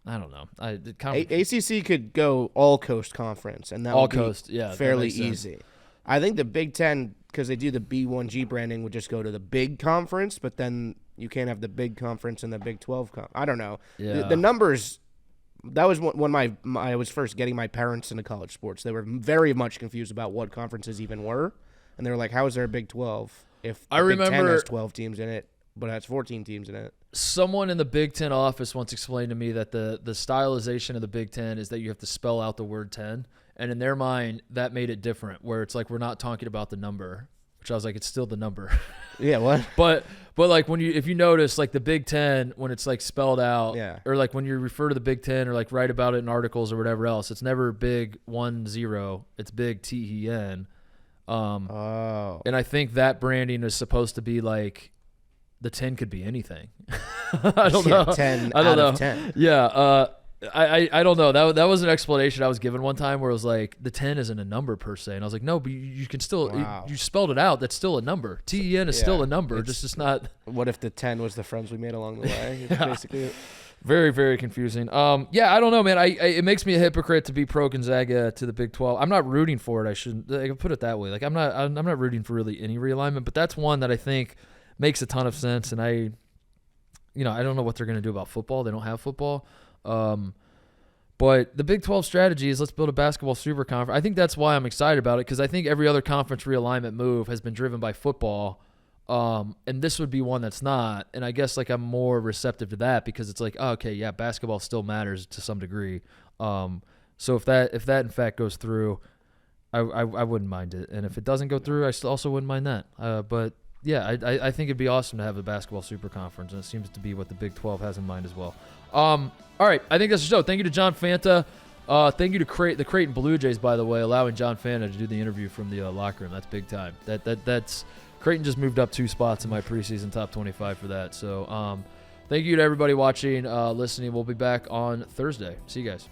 S1: I don't know.
S2: ACC could go all coast conference, and that would be fairly easy. I think the Big Ten, because they do the B1G branding, would just go to the big conference, but then you can't have the big conference and the Big 12 I don't know.
S1: Yeah.
S2: The numbers, that was when I was first getting my parents into college sports. They were very much confused about what conferences even were, and they were like, how is there a Big 12 if the Big 10 has 12 teams in it, but it has 14 teams in it?
S1: Someone in the Big Ten office once explained to me that the stylization of the Big Ten is that you have to spell out the word 10. And in their mind, that made it different, where it's like we're not talking about the number, which I was like, it's still the number.
S2: Yeah, what?
S1: But like if you notice, like the Big Ten, when it's like spelled out, or like when you refer to the Big Ten or like write about it in articles or whatever else, it's never big 10, it's big TEN. And I think that branding is supposed to be like the 10 could be anything. I don't know.
S2: 10
S1: I don't
S2: out
S1: know.
S2: of 10.
S1: Yeah. I don't know. That was an explanation I was given one time where it was like the 10 isn't a number per se, and I was like, no, but you can still you spelled it out. That's still a number. TEN is still a number. It's just not.
S2: What if the 10 was the friends we made along the way? It's basically
S1: very, very confusing. I don't know, man. It makes me a hypocrite to be pro Gonzaga to the Big 12. I'm not rooting for it. I shouldn't. I can put it that way. Like I'm not rooting for really any realignment, but that's one that I think makes a ton of sense. And I don't know what they're gonna do about football. They don't have football. But the Big 12 strategy is let's build a basketball super conference. I think that's why I'm excited about it, because I think every other conference realignment move has been driven by football, and this would be one that's not. And I guess like I'm more receptive to that because it's like, oh, okay, yeah, basketball still matters to some degree. So if that in fact goes through, I wouldn't mind it, and if it doesn't go through, I also wouldn't mind that. But yeah, I think it'd be awesome to have a basketball super conference, and it seems to be what the Big 12 has in mind as well. All right, I think that's the show. Thank you to John Fanta. Thank you to the Creighton Blue Jays, by the way, allowing John Fanta to do the interview from the locker room. That's big time. That's Creighton just moved up 2 spots in my preseason top 25 for that. So thank you to everybody watching, listening. We'll be back on Thursday. See you guys.